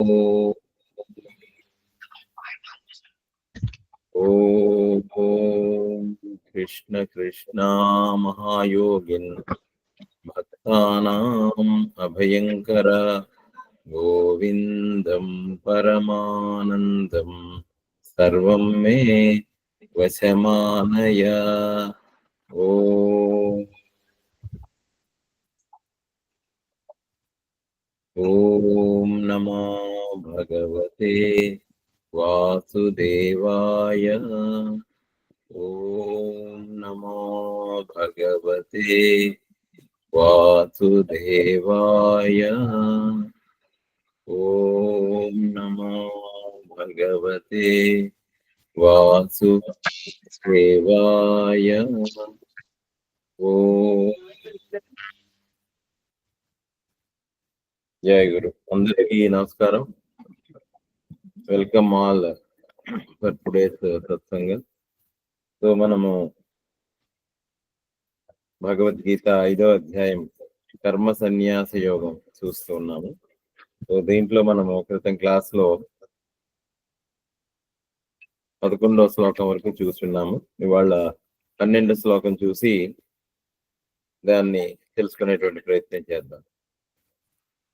ఓం కృష్ణ కృష్ణ మహాయోగిన్ భక్తానాం అభయంకర గోవిందం పరమానందం సర్వం మే వశమానయ. ఓం నమో భగవతే వాసుదేవాయ. ఓం నమో భగవతే వాసుదేవాయ. ఓం నమో భగవతే వాసుదేవాయ. ఓం జయ గురు. అందరికీ నమస్కారం. Welcome all for today's satsang. So మనము భగవద్గీత 5వ అధ్యాయం కర్మ సన్యాస యోగం చూస్తూ ఉన్నాము. సో దీంట్లో మనము క్రితం క్లాస్ లో 11వ శ్లోకం వరకు చూస్తున్నాము. ఇవాళ 12వ శ్లోకం చూసి దాన్ని తెలుసుకునేటువంటి ప్రయత్నం చేద్దాం.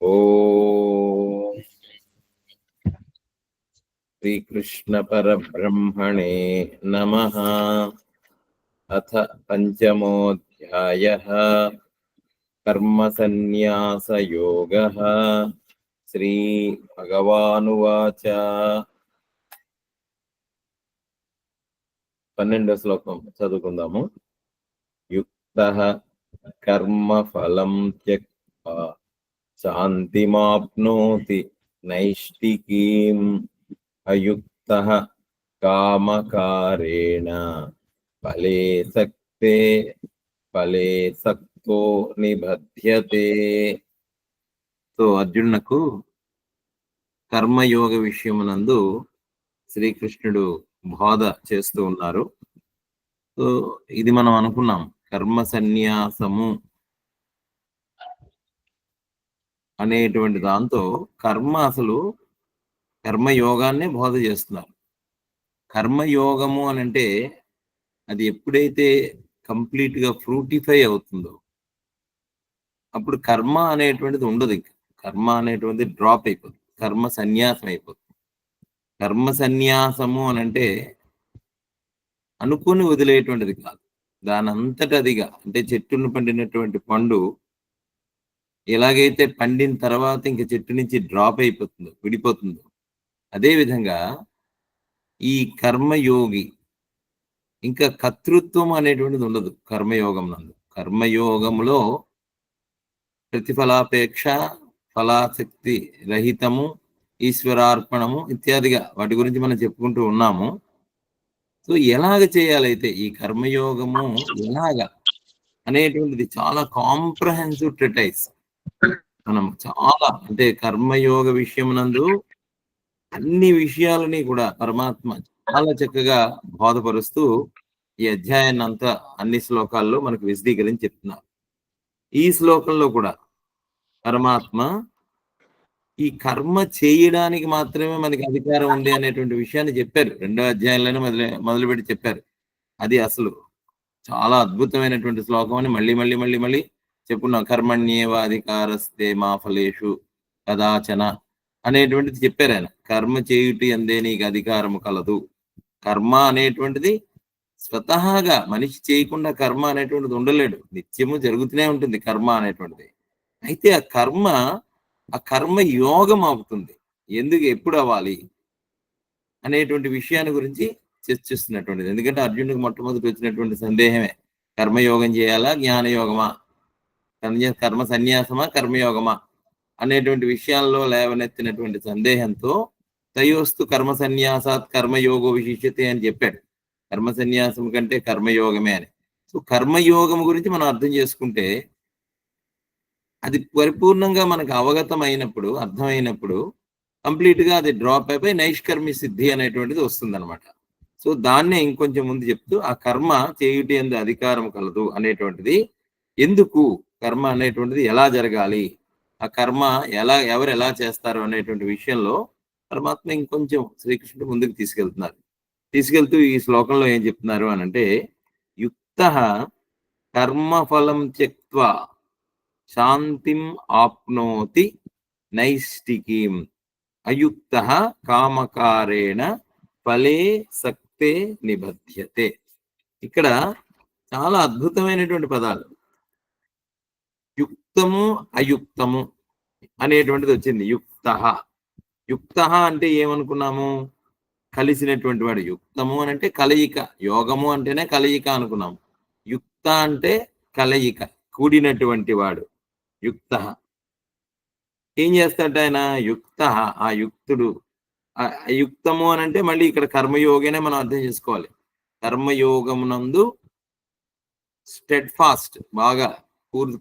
ఓం శ్రీకృష్ణ పరబ్రహ్మణే నమః. అథ పంచమోऽధ్యాయః కర్మ సన్యాస యోగః. శ్రీ భగవానువాచ. 12వ శ్లోకం చదువుకుందాము. యుక్తః కర్మ ఫలం త్యక్త్వా శాంతిమాప్నోతి నైష్ఠికీం అయుక్తః కామకారేణ ఫలే సక్తో నిబధ్యతే. సో అర్జునునకు కర్మయోగ విషయమునందు శ్రీకృష్ణుడు బోధ చేస్తూ ఉన్నారు. సో ఇది మనం అనుకున్నాం, కర్మ సన్యాసము అనేటువంటి దాంతో అసలు కర్మయోగాన్నే బోధ చేస్తున్నారు. కర్మయోగము అని అంటే అది ఎప్పుడైతే కంప్లీట్ గా ఫ్రూటిఫై అవుతుందో అప్పుడు కర్మ అనేటువంటిది ఉండదు. కర్మ అనేటువంటిది డ్రాప్ అయిపోతుంది, కర్మ సన్యాసం అయిపోతుంది. కర్మ సన్యాసము అని అంటే అనుకుని వదిలేటువంటిది కాదు, దాని అంతటదిగా. అంటే చెట్టును పండినటువంటి పండు ఎలాగైతే పండిన తర్వాత ఇంక చెట్టు నుంచి డ్రాప్ అయిపోతుందో, విడిపోతుందో, అదేవిధంగా ఈ కర్మయోగి ఇంకా కర్తృత్వం అనేటువంటిది ఉండదు కర్మయోగం నందు. కర్మయోగంలో ప్రతిఫలాపేక్ష, ఫలాసక్తి రహితము, ఈశ్వరార్పణము ఇత్యాదిగా వాటి గురించి మనం చెప్పుకుంటూ ఉన్నాము. సో ఎలాగ చేయాలైతే ఈ కర్మయోగము ఎలాగ అనేటువంటిది చాలా కాంప్రహెన్సివ్ ట్రిటైస్. మనం చాలా అంటే కర్మయోగ విషయం నందు అన్ని విషయాలని కూడా పరమాత్మ చాలా చక్కగా బోధపరుస్తూ ఈ అధ్యాయాన్ని అంతా అన్ని శ్లోకాల్లో మనకు విశదీకరించి చెప్తున్నారు. ఈ శ్లోకంలో కూడా పరమాత్మ ఈ కర్మ చేయడానికి మాత్రమే మనకి అధికారం ఉంది అనేటువంటి విషయాన్ని చెప్పారు. 2వ అధ్యాయంలోనే మొదలుపెట్టి చెప్పారు. అది అసలు చాలా అద్భుతమైనటువంటి శ్లోకం అని మళ్ళీ మళ్ళీ మళ్ళీ మళ్ళీ చెప్పుకున్నాం. కర్మణ్యేవ అధికారస్తే మా ఫలేషు కదాచన అనేటువంటిది చెప్పారు ఆయన. కర్మ చేయుటి అందే నీకు అధికారము కలదు. కర్మ అనేటువంటిది స్వతహాగా మనిషి చేయకుండా కర్మ అనేటువంటిది ఉండలేడు, నిత్యము జరుగుతూనే ఉంటుంది కర్మ అనేటువంటిది. అయితే ఆ కర్మ యోగం అవుతుంది. ఎందుకు, ఎప్పుడు అవ్వాలి అనేటువంటి విషయాన్ని గురించి చర్చిస్తున్నటువంటిది. ఎందుకంటే అర్జునుడికి మొట్టమొదటి వచ్చినటువంటి సందేహమే, కర్మయోగం చేయాలా జ్ఞానయోగమా, కర్మ సన్యాసమా కర్మయోగమా అనేటువంటి విషయాల్లో లేవనెత్తినటువంటి సందేహంతో తయోస్తు కర్మ సన్యాసాత్ కర్మయోగో విశిష్యతే అని చెప్పాడు. కర్మ సన్యాసం కంటే కర్మయోగమే అని. సో కర్మయోగం గురించి మనం అర్థం చేసుకుంటే అది పరిపూర్ణంగా మనకు అవగతం అయినప్పుడు, అర్థమైనప్పుడు కంప్లీట్ గా అది డ్రాప్ అయిపోయి నైష్కర్మి సిద్ధి అనేటువంటిది వస్తుందన్నమాట. సో దాన్నే ఇంకొంచెం ముందు చెప్తూ ఆ కర్మ చేయుటి యందు అధికారం కలదు అనేటువంటిది, ఎందుకు కర్మ అనేటువంటిది ఎలా జరగాలి ఆ కర్మ ఎవరు ఎలా చేస్తారు అనేటువంటి విషయంలో పరమాత్మ ఇంకొంచెం శ్రీకృష్ణుడు ముందుకు తీసుకెళ్తూ ఈ శ్లోకంలో ఏం చెప్తున్నారు అని అంటే, యుక్త కర్మఫలం త్యక్త్వా శాంతిం ఆప్నోతి నైష్టికీం అయుక్త కామకారేణ ఫలే సక్తే నిబధ్యతే. ఇక్కడ చాలా అద్భుతమైనటువంటి పదాలు. యుక్తము అయుక్తము అనేటువంటిది వచ్చింది. యుక్త అంటే ఏమనుకున్నాము? కలిసినటువంటి వాడు. యుక్తము అని అంటే కలయిక. యోగము అంటేనే కలయిక అనుకున్నాము. యుక్త అంటే కలయిక, కూడినటువంటి వాడు యుక్త. ఏం చేస్తాడు ఆయన? యుక్త, ఆ యుక్తుడు. యుక్తము అని అంటే మళ్ళీ ఇక్కడ కర్మయోగినే మనం అర్థం చేసుకోవాలి. కర్మయోగమునందు స్టెడ్ ఫాస్ట్, బాగా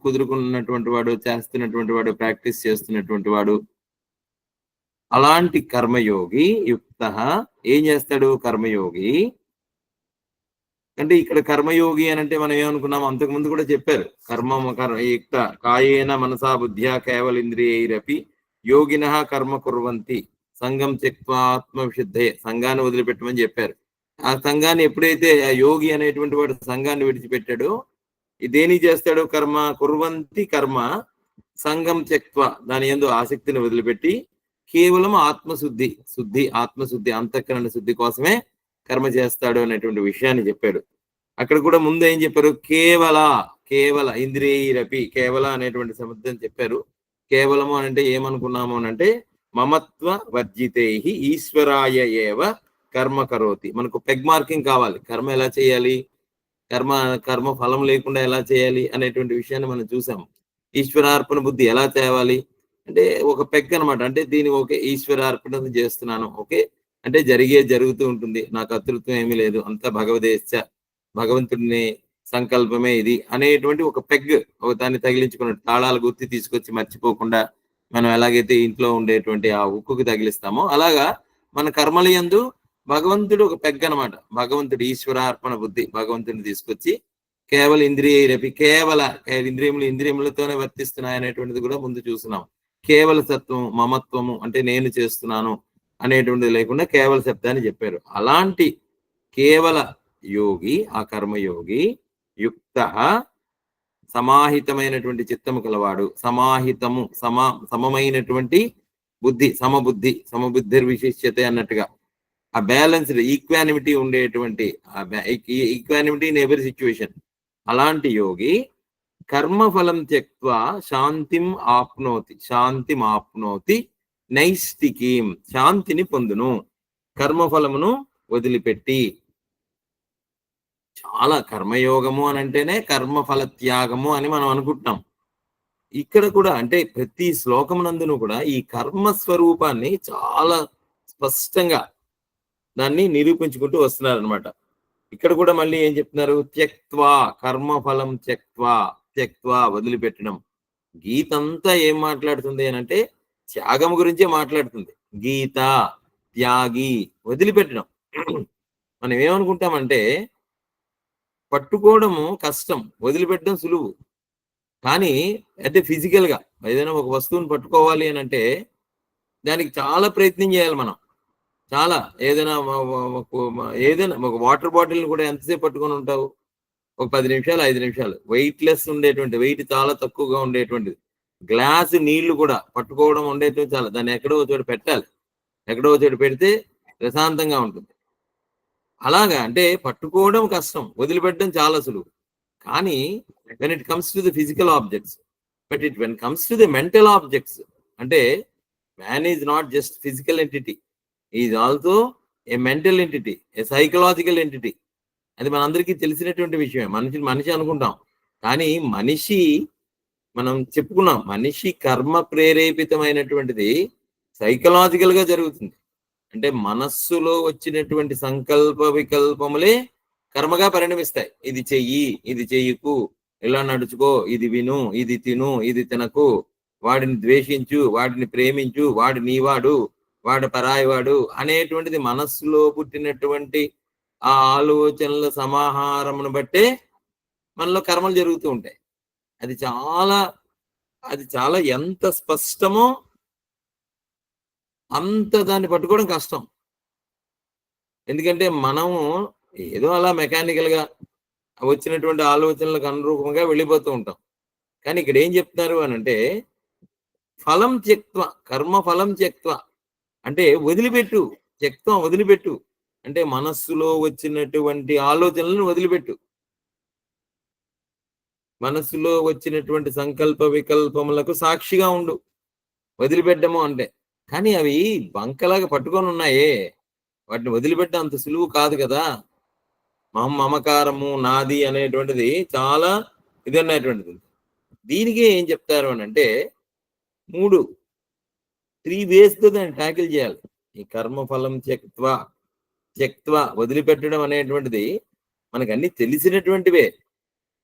కుదురుకున్నటువంటి వాడు, చేస్తున్నటువంటి వాడు, ప్రాక్టీస్ చేస్తున్నటువంటి వాడు. అలాంటి కర్మయోగి యుక్త ఏం చేస్తాడు? కర్మయోగి అంటే ఇక్కడ కర్మయోగి అని అంటే మనం ఏమనుకున్నాం? అంతకుముందు కూడా చెప్పారు. యుక్త కాయేన మనసా బుద్ధ్యా కేవల ఇంద్రియైరపి యోగిన కర్మ కుర్వంతి సంఘం త్యక్త్వా ఆత్మవిశుద్ధే. సంఘాన్ని వదిలిపెట్టమని చెప్పారు. ఆ సంఘాన్ని ఎప్పుడైతే ఆ యోగి అనేటువంటి వాడు సంఘాన్ని విడిచిపెట్టాడో, దేని చేస్తాడు? కర్మ కుర్వంతి కర్మ సంఘం త్యక్త్వా, దాని యందు ఆసక్తిని వదిలిపెట్టి కేవలం ఆత్మశుద్ధి అంతఃకరణ శుద్ధి కోసమే కర్మ చేస్తాడు అనేటువంటి విషయాన్ని చెప్పాడు. అక్కడ కూడా ముందు ఏం చెప్పారు? కేవల ఇంద్రియైరపి, కేవల అనేటువంటి శబ్దం చెప్పారు. కేవలము అని అంటే ఏమనుకున్నాము అని అంటే మమత్వ వర్జితే ఈశ్వరాయ ఏవ కర్మ కరోతి. మనకు పెగ్ మార్కింగ్ కావాలి. కర్మ ఎలా చేయాలి, కర్మ ఫలం లేకుండా ఎలా చేయాలి అనేటువంటి విషయాన్ని మనం చూసాము. ఈశ్వరార్పణ బుద్ధి ఎలా తేవాలి అంటే ఒక పెగ్ అనమాట. అంటే దీని ఓకే, ఈశ్వరార్పణ చేస్తున్నాను, ఓకే అంటే జరుగుతూ ఉంటుంది, నా కర్తృత్వం ఏమీ లేదు, అంతా భగవదేచ్ఛ, భగవంతుడిని సంకల్పమే ఇది అనేటువంటి ఒక పెగ్, ఒక దాన్ని తగిలించుకున్నట్టు తాళాలు గుర్తి తీసుకొచ్చి మర్చిపోకుండా మనం ఎలాగైతే ఇంట్లో ఉండేటువంటి ఆ ఉక్కుకి తగిలిస్తామో అలాగా మన కర్మల యందు భగవంతుడు ఒక పెగ్ అనమాట. భగవంతుడు ఈశ్వరార్పణ బుద్ధి, భగవంతుడిని తీసుకొచ్చి కేవల ఇంద్రియైరపి, కేవల ఇంద్రియములతోనే వర్తిస్తున్నాయి అనేటువంటిది కూడా ముందు చూస్తున్నాం. కేవల సత్వం, మమత్వము అంటే నేను చేస్తున్నాను అనేటువంటిది లేకుండా కేవల శబ్దాన్ని చెప్పారు. అలాంటి కేవల యోగి, ఆ కర్మయోగి యుక్త సమాహితమైనటువంటి చిత్తము కలవాడు, సమమైనటువంటి బుద్ధి, సమబుద్ధి విశిష్యతే అన్నట్టుగా ఆ బ్యాలెన్స్డ్ ఈక్వానిమిటీ ఉండేటువంటి ఈక్వానిమిటీ ఇన్ ఎవరీ సిచ్యువేషన్. అలాంటి యోగి కర్మఫలం త్యక్త్వా శాంతిం ఆప్నోతి నైష్టికీం, శాంతిని పొందును, కర్మఫలమును వదిలిపెట్టి. చాలా కర్మయోగము అని అంటేనే కర్మఫల త్యాగము అని మనం అనుకుంటున్నాం. ఇక్కడ కూడా అంటే ప్రతి శ్లోకమునందును కూడా ఈ కర్మ స్వరూపాన్ని చాలా స్పష్టంగా దాన్ని నిరూపించుకుంటూ వస్తున్నారు అనమాట. ఇక్కడ కూడా మళ్ళీ ఏం చెప్తున్నారు? త్యక్త్వా, కర్మఫలం త్యక్త్వా వదిలిపెట్టడం. గీత అంతా ఏం మాట్లాడుతుంది అని అంటే త్యాగం గురించే మాట్లాడుతుంది. గీత త్యాగి, వదిలిపెట్టడం. మనం ఏమనుకుంటామంటే పట్టుకోవడము కష్టం, వదిలిపెట్టడం సులువు. కానీ అంటే ఫిజికల్ గా ఏదైనా ఒక వస్తువుని పట్టుకోవాలి అని అంటే దానికి చాలా ప్రయత్నం చేయాలి మనం. చాలా ఏదైనా ఒక వాటర్ బాటిల్ని కూడా ఎంతసేపు పట్టుకొని ఉంటావు? ఒక 10 నిమిషాలు, 5 నిమిషాలు. వెయిట్లెస్ ఉండేటువంటి, వెయిట్ చాలా తక్కువగా ఉండేటువంటిది గ్లాసు నీళ్లు కూడా పట్టుకోవడం ఉండేటువంటి చాలా, దాన్ని ఎక్కడో చోటు పెట్టాలి. ఎక్కడో చోటు పెడితే ప్రశాంతంగా ఉంటుంది. అలాగా అంటే పట్టుకోవడం కష్టం, వదిలిపెట్టడం చాలా సులువు. కానీ when it comes to the physical objects, but when it comes to the mental objects, అంటే man is not just physical entity, he is also a mental entity, a psychological entity. అది మనందరికీ తెలిసినటువంటి విషయమే. మనిషి అనుకుంటాం, కానీ మనం చెప్పుకున్నాం, మనిషి కర్మ ప్రేరేపితమైనటువంటిది సైకలాజికల్ గా జరుగుతుంది. అంటే మనస్సులో వచ్చినటువంటి సంకల్ప వికల్పములే కర్మగా పరిణమిస్తాయి. ఇది చెయ్యి, ఇది చెయ్యకు, ఇలా నడుచుకో, ఇది విను, ఇది తిను, ఇది తినకు, వాడిని ద్వేషించు, వాడిని ప్రేమించు, వాడు నీవాడు, వాడు పరాయివాడు అనేటువంటిది మనస్సులో పుట్టినటువంటి ఆ ఆలోచనల సమాహారమును బట్టే మనలో కర్మలు జరుగుతూ ఉంటాయి. అది చాలా అది చాలా ఎంత స్పష్టమో అంత దాన్ని పట్టుకోవడం కష్టం. ఎందుకంటే మనము ఏదో అలా మెకానికల్‌గా వచ్చినటువంటి ఆలోచనలకు అనురూపంగా వెళ్ళిపోతూ ఉంటాం. కానీ ఇక్కడ ఏం చెప్తున్నారు అనంటే, ఫలం త్యక్త్వ, కర్మ ఫలం త్యక్త్వ అంటే వదిలిపెట్టు. త్యక్త్వం వదిలిపెట్టు. అంటే మనస్సులో వచ్చినటువంటి ఆలోచనలను వదిలిపెట్టు. మనస్సులో వచ్చినటువంటి సంకల్ప వికల్పములకు సాక్షిగా ఉండు. వదిలిపెట్టము అంటే. కానీ అవి బంకలాగా పట్టుకొని ఉన్నాయే. వాటిని వదిలిపెట్టడం అంత సులువు కాదు కదా! మమకారము, నాది అనేటువంటిది చాలా ఇదనేటువంటిది. దీనికే ఏం చెప్తారు అనంటే 3 వేస్‌తో దాన్ని టాకిల్ చేయాలి. ఈ కర్మఫలం త్యక్త్వ వదిలిపెట్టడం అనేటువంటిది మనకన్నీ తెలిసినటువంటివే.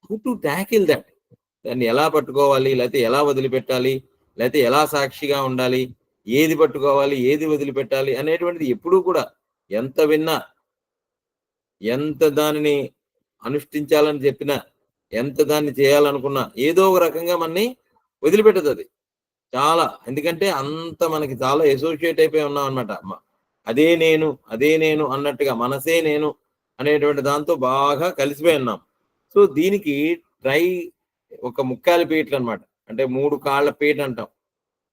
How to tackle that? దాన్ని ఎలా పట్టుకోవాలి? లేతే ఎలా వదిలిపెట్టాలి? లేతే ఎలా సాక్షిగా ఉండాలి? ఏది పట్టుకోవాలి? ఏది వదిలిపెట్టాలి? అనేటువంటిది ఎప్పుడూ కూడా ఎంత విన్నా, ఎంత దానిని అనుష్ఠించాలని చెప్పినా, ఎంత దాన్ని చేయాలనుకున్నా, ఏదో ఒక రకంగా మనని వదిలిపెట్టదది. చాలా. ఎందుకంటే అంత మనకి చాలా అసోసియేట్ అయిపోయి ఉన్నామనమాట. అదే నేను అన్నట్టుగా మనసే నేను అనేటువంటి దాంతో బాగా కలిసిపోయి ఉన్నాం. సో, దీనికి ట్రై ఒక ముక్కాలి పీటలనమాట. అంటే 3 కాళ్ళ పీట అంటాం.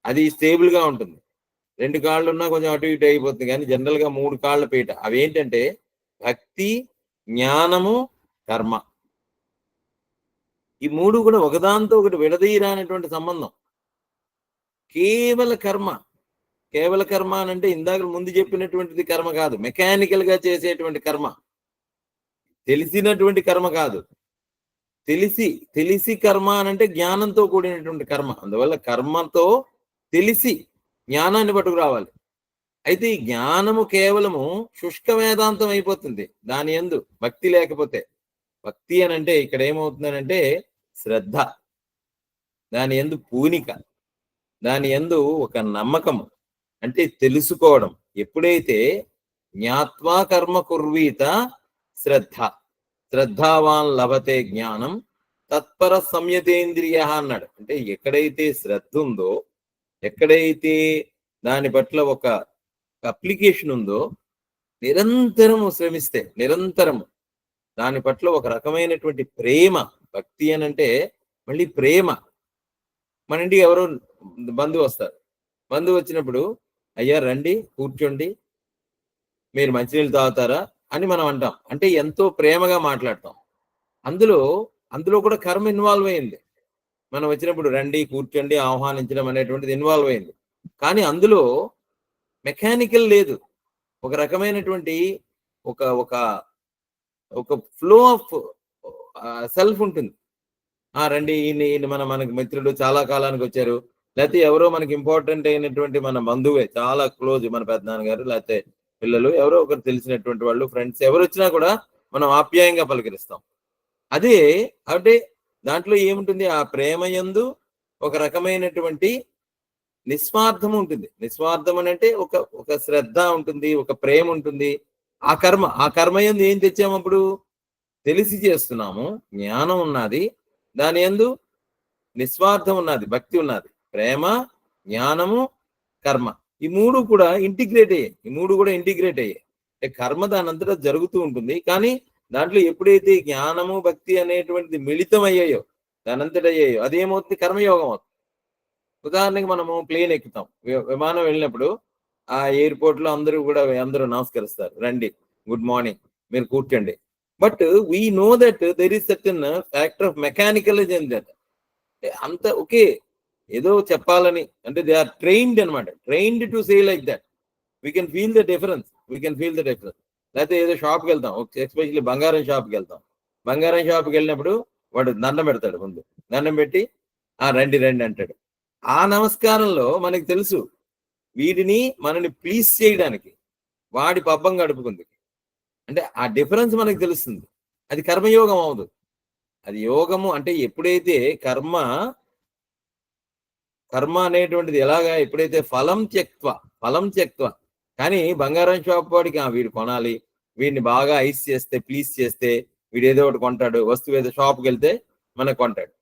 అది స్టేబుల్‌గా ఉంటుంది. 2 కాళ్ళున్నా కొంచెం అటు ఇటు అయిపోతుంది గానీ జనరల్‌గా 3 కాళ్ళ పీట. అవేంటంటే భక్తి, జ్ఞానము, కర్మ. ఈ 3 కూడా ఒకదానితో ఒకటి విడదీయరానటువంటి సంబంధం. కేవల కర్మ. కేవల కర్మ అనంటే ఇందాక ముందు చెప్పినటువంటిది కర్మ కాదు. మెకానికల్‌గా చేసేటువంటి కర్మ. తెలిసినటువంటి కర్మ కాదు. తెలిసి కర్మ అనంటే జ్ఞానంతో కూడినటువంటి కర్మ. అందువల్ల కర్మతో తెలిసి జ్ఞానాన్ని పట్టుకురావాలి. అయితే ఈ జ్ఞానము కేవలము శుష్క వేదాంతం అయిపోతుంది. దాని యందు భక్తి లేకపోతే. భక్తి అనంటే ఇక్కడ ఏమవుతుందనంటే శ్రద్ధ. దాని యందు పూనిక. దాని యందు ఒక నమ్మకము. అంటే తెలుసుకోవడం. ఎప్పుడైతే జ్ఞాత్వా కర్మ కుర్వీత శ్రద్ధ. శ్రద్ధావాన్ లభతే జ్ఞానం తత్పర సంయతేంద్రియ అన్నాడు. అంటే ఎక్కడైతే శ్రద్ధ ఉందో, ఎక్కడైతే దాని పట్ల ఒక అప్లికేషన్ ఉందో, నిరంతరము శ్రమిస్తే, నిరంతరము దాని పట్ల ఒక రకమైనటువంటి ప్రేమ. భక్తి అనంటే మళ్ళీ ప్రేమ. మన ఇంటికి ఎవరో బంధువు వస్తారు. బంధువు వచ్చినప్పుడు, అయ్యా రండి, కూర్చోండి, మీరు మంచినీళ్ళు తాగుతారా అని మనం అంటాం. అంటే ఎంతో ప్రేమగా మాట్లాడతాం. అందులో కూడా కర్మ ఇన్వాల్వ్ అయింది. మనం వచ్చినప్పుడు రండి, కూర్చోండి, ఆహ్వానించడం అనేటువంటిది ఇన్వాల్వ్ అయింది. కానీ అందులో మెకానికల్ లేదు. ఒక రకమైనటువంటి ఒక ఒక ఒక ఫ్లో ఆఫ్ సెల్ఫ్ ఉంటుంది. రండి, ఈయన మనకి మిత్రుడు, చాలా కాలానికి వచ్చారు. లేకపోతే ఎవరో మనకి ఇంపార్టెంట్ అయినటువంటి మన బంధువే, చాలా క్లోజ్, మన పెద్దనాన్నగారు, లేకపోతే పిల్లలు, ఎవరో ఒకరు తెలిసినటువంటి వాళ్ళు, ఫ్రెండ్స్ ఎవరు వచ్చినా కూడా మనం ఆప్యాయంగా పలకరిస్తాం. అదే అంటే దాంట్లో ఏముంటుంది? ఆ ప్రేమ యందు ఒక రకమైనటువంటి నిస్వార్థం ఉంటుంది. నిస్వార్థం అనంటే ఒక శ్రద్ధ ఉంటుంది, ఒక ప్రేమ ఉంటుంది. ఆ కర్మ యందు ఏం తెచ్చామప్పుడు? తెలిసి చేస్తున్నాము, జ్ఞానం ఉన్నది, దాని యందు నిస్వార్థం ఉన్నది, భక్తి ఉన్నది, ప్రేమ, జ్ఞానము, కర్మ. ఈ 3 కూడా ఇంటిగ్రేట్ అయ్యాయి. అంటే కర్మ దానంతటా జరుగుతూ ఉంటుంది. కానీ దాంట్లో ఎప్పుడైతే జ్ఞానము, భక్తి అనేటువంటిది మిళితం అయ్యాయో, దానంతట అయ్యాయో, అదేమవుతుంది? కర్మయోగం అవుతుంది. ఉదాహరణకి మనము ప్లేన్ ఎక్కుతాం. విమానం వెళ్ళినప్పుడు ఆ ఎయిర్‌పోర్ట్‌లో అందరూ నమస్కరిస్తారు. రండి, గుడ్ మార్నింగ్, మీరు కూర్చోండి. But we know that there is certain factor of mechanicalism in that. అంత ఓకే, ఏదో చెప్పాలని అంటే దే ఆర్ ట్రైన్డ్ అనమాట. Trained to say like that. We can feel the difference. లేకపోతే ఏదో షాప్‌కి వెళ్తాం. ఎస్పెషల్లీ బంగారం షాప్‌కి వెళ్తాం. బంగారం షాప్‌కి వెళ్ళినప్పుడు వాడు దండం పెడతాడు ముందు. దండం పెట్టి రండి రండి అంటాడు. ఆ నమస్కారంలో మనకి తెలుసు మనని ప్లీజ్ చేయడానికి వాడి పబ్బం గడుపుకుంది. అంటే ఆ డిఫరెన్స్ మనకు తెలుస్తుంది. అది కర్మయోగం అవదు. అది యోగము అంటే ఎప్పుడైతే కర్మ అనేటువంటిది ఎప్పుడైతే ఫలం త్యక్త్వ. కానీ బంగారం షాప్ వాడికి వీడు కొనాలి, వీడిని బాగా ఐస్ చేస్తే, ప్లీజ్ చేస్తే వీడు ఏదో ఒకటి కొంటాడు. వస్తువు ఏదో షాప్కి వెళ్తే మనకు కొంటాడు.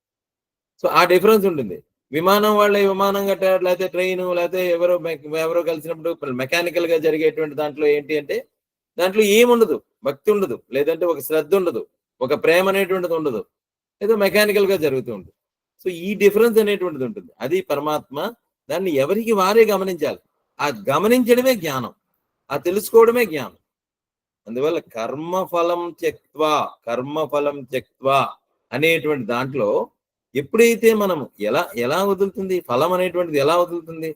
సో ఆ డిఫరెన్స్ ఉంటుంది. విమానం వాళ్ళ విమానం గట్ట లేకపోతే ట్రైన్ లేకపోతే ఎవరో కలిసినప్పుడు మెకానికల్ గా జరిగేటువంటి దాంట్లో ఏంటి అంటే దాంట్లో ఏముండదు, భక్తి ఉండదు, లేదంటే ఒక శ్రద్ధ ఉండదు, ఒక ప్రేమ అనేటువంటిది ఉండదు, ఏదో మెకానికల్ గా జరుగుతూ ఉంటుంది. సో ఈ డిఫరెన్స్ అనేటువంటిది ఉంటుంది. అది పరమాత్మ. దాన్ని ఎవరికి వారే గమనించాలి. ఆ గమనించడమే జ్ఞానం, ఆ తెలుసుకోవడమే జ్ఞానం. అందువల్ల కర్మఫలం త్యక్వా అనేటువంటి దాంట్లో ఎప్పుడైతే మనము ఎలా వదులుతుంది ఫలం అనేటువంటిది, ఎలా వదులుతుంది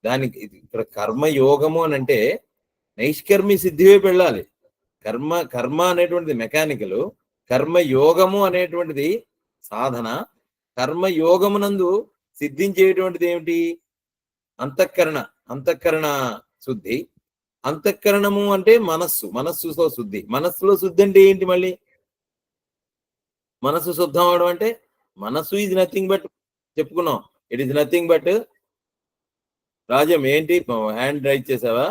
దానికి? ఇక్కడ కర్మయోగము అని అంటే నైష్కర్మి సిద్ధి వైపు వెళ్ళాలి. కర్మ అనేటువంటిది మెకానికల్, కర్మయోగము అనేటువంటిది సాధన. కర్మయోగమునందు సిద్ధించేటువంటిది ఏమిటి? అంతఃకరణ శుద్ధి. అంతఃకరణము అంటే మనస్సుతో శుద్ధి. మనస్సులో శుద్ధి అంటే ఏంటి? మళ్ళీ మనస్సు శుద్ధం అవడం అంటే మనస్సు ఈజ్ నథింగ్ బట్, చెప్పుకున్నాం, it is nothing but. Rajam ఏంటి హ్యాండ్ రైజ్ చేసావా?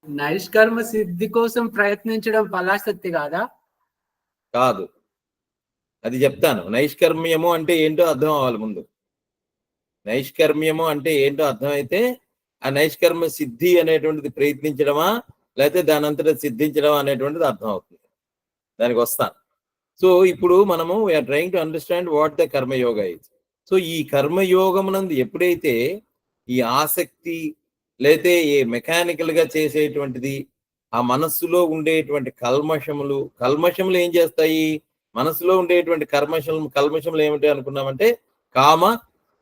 నైష్కర్మ సిద్ధి కోసం ప్రయత్నించడం ఫలాసక్తి కాదా? కాదు, అది చెప్తాను. నైష్కర్మ్యము అంటే ఏంటో అర్థం అవ్వాలి ముందు. నైష్కర్మ్యము అంటే ఏంటో అర్థమైతే ఆ నైష్కర్మ సిద్ధి అనేటువంటిది ప్రయత్నించడమా లేకపోతే దాని అంతటా సిద్ధించడమా అనేటువంటిది అర్థం అవుతుంది. దానికి వస్తాను. సో ఇప్పుడు మనము we're trying to understand what the karmayoga is. So ఈ కర్మయోగమునందు ఎప్పుడైతే ఈ ఆసక్తి లేతే ఏ మెకానికల్ గా చేసేటువంటిది, ఆ మనస్సులో ఉండేటువంటి కల్మషములు ఏం చేస్తాయి? మనసులో ఉండేటువంటి కల్మషములు ఏమిటి అనుకున్నామంటే కామ,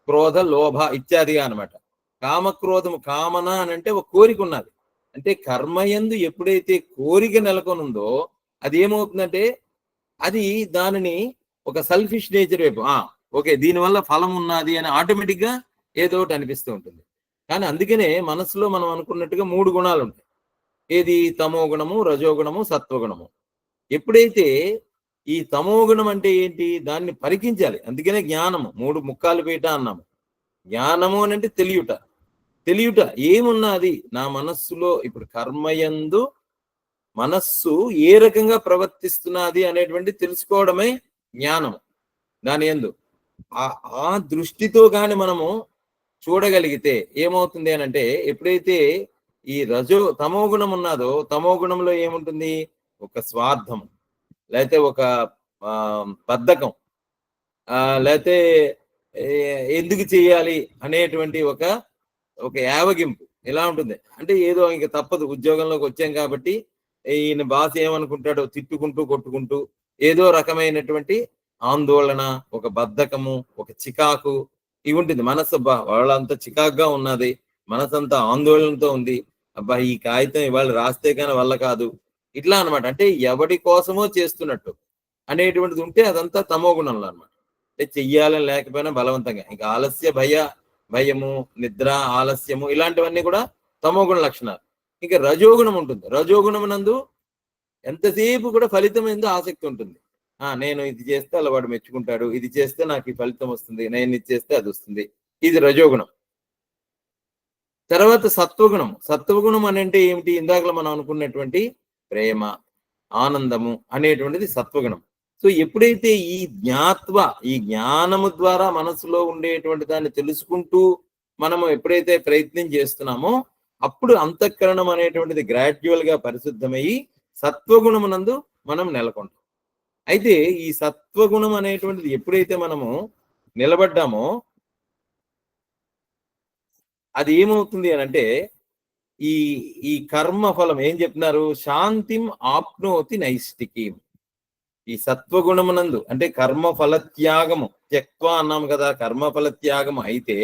క్రోధ, లోభ ఇత్యాదిగా అనమాట. కామక్రోధము, కామన అని అంటే ఒక కోరిక ఉన్నది. అంటే కర్మయందు ఎప్పుడైతే కోరిక నెలకొనుందో అది ఏమవుతుందంటే అది దానిని ఒక సెల్ఫిష్ నేచర్ వైపు, ఓకే దీనివల్ల ఫలం ఉన్నది అని ఆటోమేటిక్ గా ఏదో ఒకటి అనిపిస్తూ ఉంటుంది. కానీ అందుకనే మనసులో మనం అనుకున్నట్టుగా 3 గుణాలు ఉంటాయి. ఏది? తమో గుణము, రజోగుణము, సత్వగుణము. ఎప్పుడైతే ఈ తమో గుణం అంటే ఏంటి? దాన్ని పరికించాలి. అందుకనే జ్ఞానము 3 ముక్కాలు పీట అన్నాము. జ్ఞానము అని అంటే తెలియుట ఏమున్నది నా మనస్సులో. ఇప్పుడు కర్మయందు మనస్సు ఏ రకంగా ప్రవర్తిస్తున్నది అనేటువంటి తెలుసుకోవడమే జ్ఞానము. దాని యందు ఆ దృష్టితో కానీ మనము చూడగలిగితే ఏమవుతుంది అని అంటే, ఎప్పుడైతే ఈ తమో గుణం ఉన్నదో తమో గుణంలో ఏముంటుంది? ఒక స్వార్థం, లేకపోతే ఒక బద్ధకం, లేకపోతే ఎందుకు చేయాలి అనేటువంటి ఒక యావగింపు ఇలా ఉంటుంది. అంటే ఏదో ఇంక తప్పదు, ఉద్యోగంలోకి వచ్చాం కాబట్టి ఈయన బాస్ ఏమనుకుంటాడో తిట్టుకుంటూ కొట్టుకుంటూ ఏదో రకమైనటువంటి ఆందోళన, ఒక బద్ధకము, ఒక చికాకు ఇవి ఉంటుంది. మనసు వాళ్ళంతా చికాకుగా ఉన్నది, మనసంతా ఆందోళనతో ఉంది, అబ్బా ఈ కాగితం ఇవాళ రాస్తే కానీ వల్ల కాదు, ఇట్లా అనమాట. అంటే ఎవడి కోసమో చేస్తున్నట్టు అనేటువంటిది ఉంటే అదంతా తమో గుణంలో అనమాట. అంటే చెయ్యాలని లేకపోయినా బలవంతంగా. ఇంకా భయము, నిద్ర, ఆలస్యము ఇలాంటివన్నీ కూడా తమోగుణ లక్షణాలు. ఇంకా రజోగుణం ఉంటుంది. రజోగుణం నందు ఎంతసేపు కూడా ఫలితం ఎందు ఆసక్తి ఉంటుంది. నేను ఇది చేస్తే అలా వాడు మెచ్చుకుంటాడు, ఇది చేస్తే నాకు ఈ ఫలితం వస్తుంది, నేను ఇది చేస్తే అది వస్తుంది. ఇది రజోగుణం. తర్వాత సత్వగుణం అని అంటే ఏమిటి? ఇందాకలో మనం అనుకున్నటువంటి ప్రేమ, ఆనందము అనేటువంటిది సత్వగుణం. సో ఎప్పుడైతే ఈ జ్ఞానము ద్వారా మనసులో ఉండేటువంటి దాన్ని తెలుసుకుంటూ మనము ఎప్పుడైతే ప్రయత్నం చేస్తున్నామో అప్పుడు అంతఃకరణం అనేటువంటిది గ్రాడ్యువల్ గా పరిశుద్ధమయ్యి సత్వగుణమునందు మనం నెలకొంటాం. అయితే ఈ సత్వగుణం అనేటువంటిది ఎప్పుడైతే మనము నిలబడ్డామో అది ఏమవుతుంది అని అంటే ఈ కర్మ ఫలం ఏం చెప్తున్నారు? శాంతిం ఆప్నోతి నైష్టికీం. ఈ సత్వగుణమునందు అంటే కర్మఫల త్యాగము త్యక్వా అన్నాము కదా, కర్మఫల త్యాగము అయితే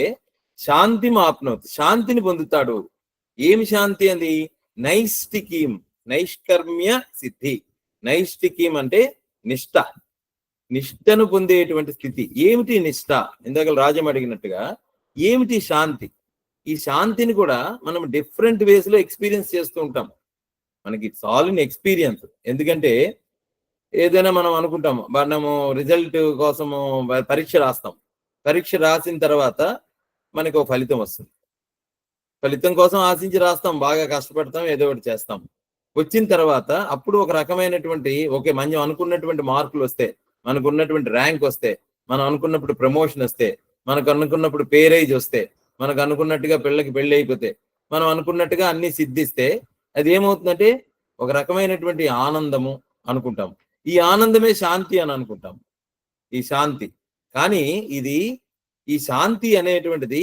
శాంతిం ఆప్నోతి, శాంతిని పొందుతాడు. ఏమి శాంతి? అది నైష్టికీం, నైష్కర్మ్య సిద్ధి. నైష్టికీం అంటే నిష్టను పొందేటువంటి స్థితి. ఏమిటి నిష్ట? ఇందాక రాజం అడిగినట్టుగా ఏమిటి శాంతి? ఈ శాంతిని కూడా మనం డిఫరెంట్ వేస్ లో ఎక్స్పీరియన్స్ చేస్తూ ఉంటాం. మనకి ఇట్స్ ఆల్ ఇన్ ఎక్స్పీరియన్స్. ఎందుకంటే ఏదైనా మనం అనుకుంటాము, మనము రిజల్ట్ కోసము పరీక్ష రాస్తాం. పరీక్ష రాసిన తర్వాత మనకు ఒక ఫలితం వస్తుంది. ఫలితం కోసం ఆశించి రాస్తాం, బాగా కష్టపడతాం, ఏదో ఒకటి చేస్తాం. వచ్చిన తర్వాత అప్పుడు ఒక రకమైనటువంటి మనం అనుకున్నటువంటి మార్కులు వస్తే, మనకు ఉన్నటువంటి ర్యాంక్ వస్తే, మనం అనుకున్నప్పుడు ప్రమోషన్ వస్తే మనకు అనుకున్నప్పుడు పేరేజ్ వస్తే, మనకు అనుకున్నట్టుగా పిల్లకి పెళ్ళి అయిపోతే, మనం అనుకున్నట్టుగా అన్ని సిద్ధిస్తే అది ఏమవుతుందంటే ఒక రకమైనటువంటి ఆనందము అనుకుంటాం. ఈ ఆనందమే శాంతి అని అనుకుంటాం. ఈ శాంతి. కానీ ఈ శాంతి అనేటువంటిది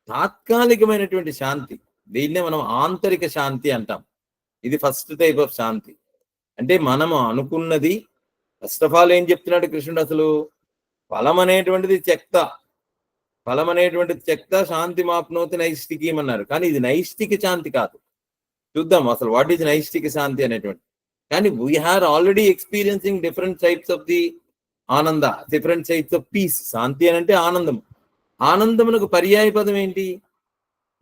తాత్కాలికమైనటువంటి శాంతి. దీన్నే మనం ఆంతరిక శాంతి అంటాం. ఇది ఫస్ట్ టైప్ ఆఫ్ శాంతి. అంటే మనము అనుకున్నది ఫస్ట్ ఆఫ్ ఆల్ ఏం చెప్తున్నాడు కృష్ణుడు అసలు? ఫలం అనేటువంటిది త్యక్త. ఫలం అనేటువంటిది త్యక్త శాంతి మాప్నోతి నైష్టికీం అన్నారు. కానీ ఇది నైష్టిక శాంతి కాదు. చూద్దాం అసలు వాట్ ఈజ్ నైష్టిక శాంతి అనేటువంటి. కానీ we're already experiencing different types of the ananda, different types of peace. శాంతి అని అంటే ఆనందం. ఆనందమునకు పర్యాయ పదం ఏంటి?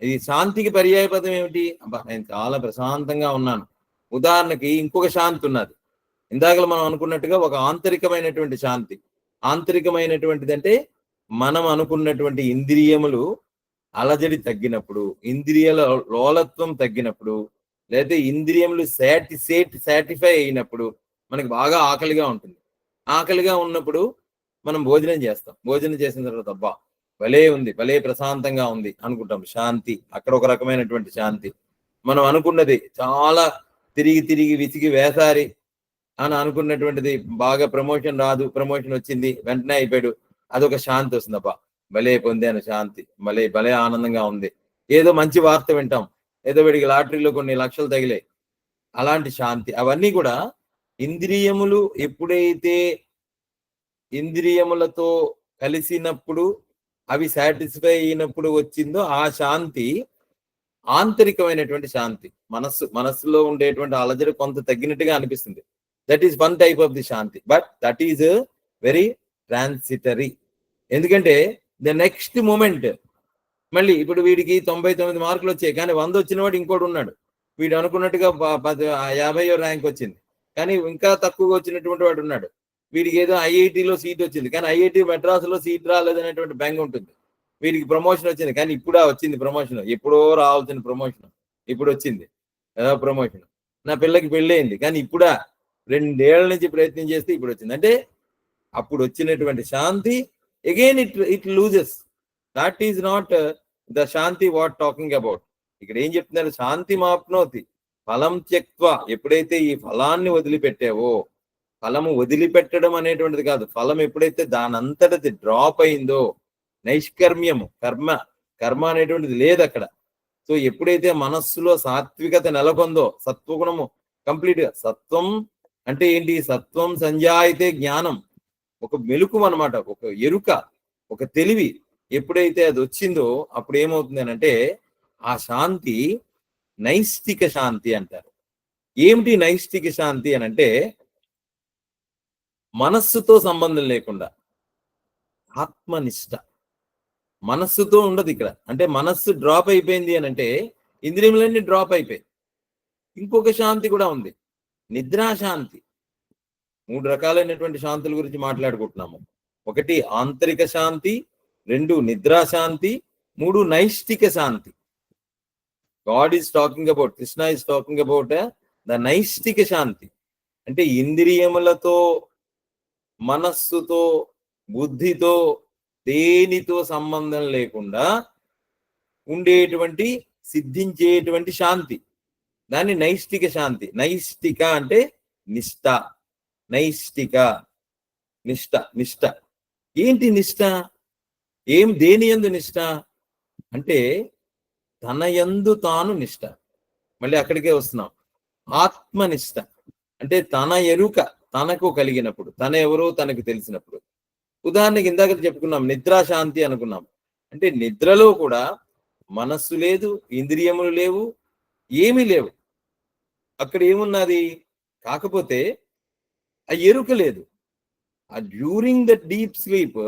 ఇది శాంతికి పర్యాయ పదం ఏమిటి? అబ్బా నేను చాలా ప్రశాంతంగా ఉన్నాను. ఉదాహరణకి ఇంకొక శాంతి ఉన్నది. ఇందాకలు మనం అనుకున్నట్టుగా ఒక ఆంతరికమైనటువంటి శాంతి. ఆంతరికమైనటువంటిది అంటే మనం అనుకున్నటువంటి ఇంద్రియములు అలజడి తగ్గినప్పుడు, ఇంద్రియాల లోలత్వం తగ్గినప్పుడు, లేదా ఇంద్రియములు సాటిఫై అయినప్పుడు మనకి బాగా ఆకలిగా ఉంటుంది. ఆకలిగా ఉన్నప్పుడు మనం భోజనం చేస్తాం. భోజనం చేసిన తర్వాత అబ్బా భలే ఉంది, భలే ప్రశాంతంగా ఉంది అనుకుంటాం. శాంతి. అక్కడ ఒక రకమైనటువంటి శాంతి. మనం అనుకున్నది చాలా తిరిగి విసిగి వేసారి అని అనుకున్నటువంటిది బాగా ప్రమోషన్ రాదు, ప్రమోషన్ వచ్చింది, వెంటనే అయిపోయాడు, అదొక శాంతి వస్తుంది. అబ్బా భలే పొందాను శాంతి, భలే ఆనందంగా ఉంది. ఏదో మంచి వార్త వింటాం, ఏదో వీడికి లాటరీలో కొన్ని లక్షలు తగిలాయి, అలాంటి శాంతి. అవన్నీ కూడా ఇంద్రియములు ఎప్పుడైతే ఇంద్రియములతో కలిసినప్పుడు, అవి సాటిస్ఫై అయినప్పుడు వచ్చిందో ఆ శాంతి ఆంతరికమైనటువంటి శాంతి. మనస్సులో ఉండేటువంటి అలజడి కొంత తగ్గినట్టుగా అనిపిస్తుంది. That is one type of the Shanti. But that is very transitory. ఎందుకంటే ద నెక్స్ట్ మూమెంట్ మళ్ళీ ఇప్పుడు వీడికి 99 మార్కులు వచ్చాయి, కానీ 100 వచ్చిన వాడు ఇంకోటి ఉన్నాడు. వీడు అనుకున్నట్టుగా 50వ ర్యాంక్ వచ్చింది, కానీ ఇంకా తక్కువగా వచ్చినటువంటి వాడు ఉన్నాడు. వీడికి ఏదో ఐఐటిలో సీట్ వచ్చింది, కానీ ఐఐటి మెడ్రాస్లో సీట్ రాలేదనేటువంటి బెంగ ఉంటుంది. వీడికి ప్రమోషన్ వచ్చింది, కానీ ఇప్పుడా వచ్చింది ప్రమోషన్. ఎప్పుడో రావాల్సిన ప్రమోషన్ ఇప్పుడు వచ్చింది ప్రమోషన్. నా పిల్లకి పెళ్ళయింది, కానీ ఇప్పుడా 2 ఏళ్ల నుంచి ప్రయత్నం చేస్తే ఇప్పుడు వచ్చింది. అంటే అప్పుడు వచ్చినటువంటి శాంతి again it loses. That is not the shanti what talking about. ఇక్కడ ఏం చెప్తున్నారు? శాంతి మాప్నోతి ఫలం త్యక్త్వ. ఎప్పుడైతే ఈ ఫలాన్ని వదిలిపెట్టావో, ఫలము వదిలిపెట్టడం అనేటువంటిది కాదు, ఫలం ఎప్పుడైతే దానంతటది డ్రాప్ అయిందో, నైష్కర్మ్యము కర్మ అనేటువంటిది లేదు అక్కడ. సో ఎప్పుడైతే మనస్సులో సాత్వికత నెలకొందో, సత్వగుణము కంప్లీట్ గా, సత్వం అంటే ఏంటి? సత్వం సంజాయితే జ్ఞానం, ఒక మెలుకు అన్నమాట, ఒక ఎరుక, ఒక తెలివి ఎప్పుడైతే అది వచ్చిందో అప్పుడు ఏమవుతుంది అని అంటే ఆ శాంతి నైష్టిక శాంతి అంటారు. ఏమిటి నైష్టిక శాంతి అని అంటే మనస్సుతో సంబంధం లేకుండా ఆత్మనిష్ట. మనస్సుతో ఉండదు ఇక్కడ. అంటే మనస్సు డ్రాప్ అయిపోయింది అని అంటే ఇంద్రియములన్నీ డ్రాప్ అయిపోయి. ఇంకొక శాంతి కూడా ఉంది, నిద్రాశాంతి. 3 రకాలైనటువంటి శాంతుల గురించి మాట్లాడుకుంటున్నాము. 1 ఆంతరిక శాంతి, 2 నిద్రాశాంతి, 3 నైష్టిక శాంతి. God is talking about, Krishna is talking about the naishtika shanti. అంటే ఇంద్రియములతో, మనస్సుతో, బుద్ధితో, దేనితో సంబంధం లేకుండా ఉండేటువంటి, సిద్ధించేటువంటి శాంతి, దాన్ని నైష్టిక శాంతి. నైష్టిక అంటే నిష్ట. నైష్టిక నిష్ట. ఏంటి నిష్ట? దేని యందు నిష్ట అంటే తన యందు తాను నిష్ట. మళ్ళీ అక్కడికే వస్తున్నాం. ఆత్మనిష్ట అంటే తన ఎరుక తనకు కలిగినప్పుడు, తన ఎవరో తనకు తెలిసినప్పుడు. ఉదాహరణకి ఇందాక చెప్పుకున్నాం నిద్రాశాంతి అనుకున్నాం. అంటే నిద్రలో కూడా మనస్సు లేదు, ఇంద్రియములు లేవు, ఏమీ లేవు. అక్కడ ఏమున్నది? కాకపోతే ఆ ఎరుక లేదు. ఆ డ్యూరింగ్ ద డీప్ స్లీప్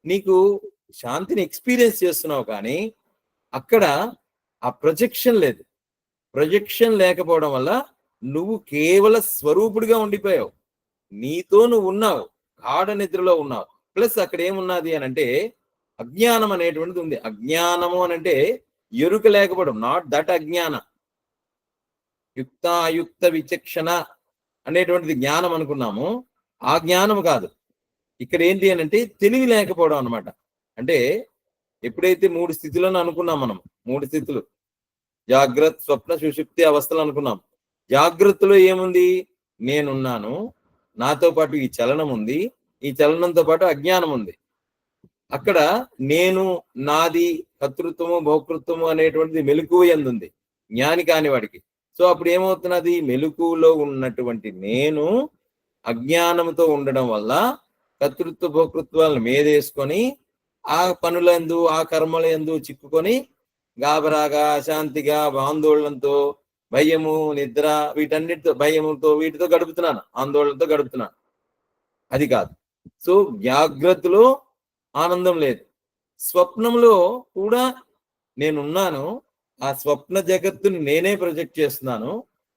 నీకు శాంతిని ఎక్స్పీరియన్స్ చేస్తున్నావు, కానీ అక్కడ ఆ ప్రొజెక్షన్ లేదు. ప్రొజెక్షన్ లేకపోవడం వల్ల నువ్వు కేవల స్వరూపుడిగా ఉండిపోయావు. నీతో నువ్వు ఉన్నావు, గాఢ నిద్రలో ఉన్నావు. ప్లస్ అక్కడ ఏమున్నది అని అంటే అజ్ఞానం అనేటువంటిది ఉంది. అజ్ఞానము అని అంటే ఎరుక లేకపోవడం, నాట్ దట్ అజ్ఞాన. యుక్త అయుక్త విచక్షణ అనేటువంటిది జ్ఞానం అనుకున్నాము, ఆ జ్ఞానం కాదు. ఇక్కడ ఏంటి అని అంటే తెలివి లేకపోవడం అనమాట. అంటే ఎప్పుడైతే 3 స్థితులను అనుకున్నాం మనం, 3 స్థితులు జాగ్రత్త, స్వప్న, సుషుప్తి అవస్థలు అనుకున్నాం. జాగ్రత్తలో ఏముంది? నేనున్నాను, నాతో పాటు ఈ చలనం ఉంది, ఈ చలనంతో పాటు అజ్ఞానం ఉంది. అక్కడ నేను, నాది, కర్తృత్వము, భోక్తృత్వము అనేటువంటిది మెలకువ యందుంది జ్ఞాని కాని వాడికి. సో అప్పుడు ఏమవుతున్నది? మెలకువలో ఉన్నటువంటి నేను అజ్ఞానంతో ఉండడం వల్ల కర్తృత్వ భోక్తృత్వాలను మీదేసుకొని ఆ పనులందు, ఆ కర్మల యందు చిక్కుకొని గాబరాగా, అశాంతిగా, ఆందోళనతో, భయము, నిద్ర, వీటన్నిటితో, భయముతో, వీటితో గడుపుతున్నాను, ఆందోళనతో గడుపుతున్నాను. అది కాదు. సో జాగ్రత్తలో ఆనందం లేదు, స్వప్నంలో కూడా నేనున్నాను, ఆ స్వప్న జగత్తుని నేనే ప్రొజెక్ట్ చేస్తున్నాను,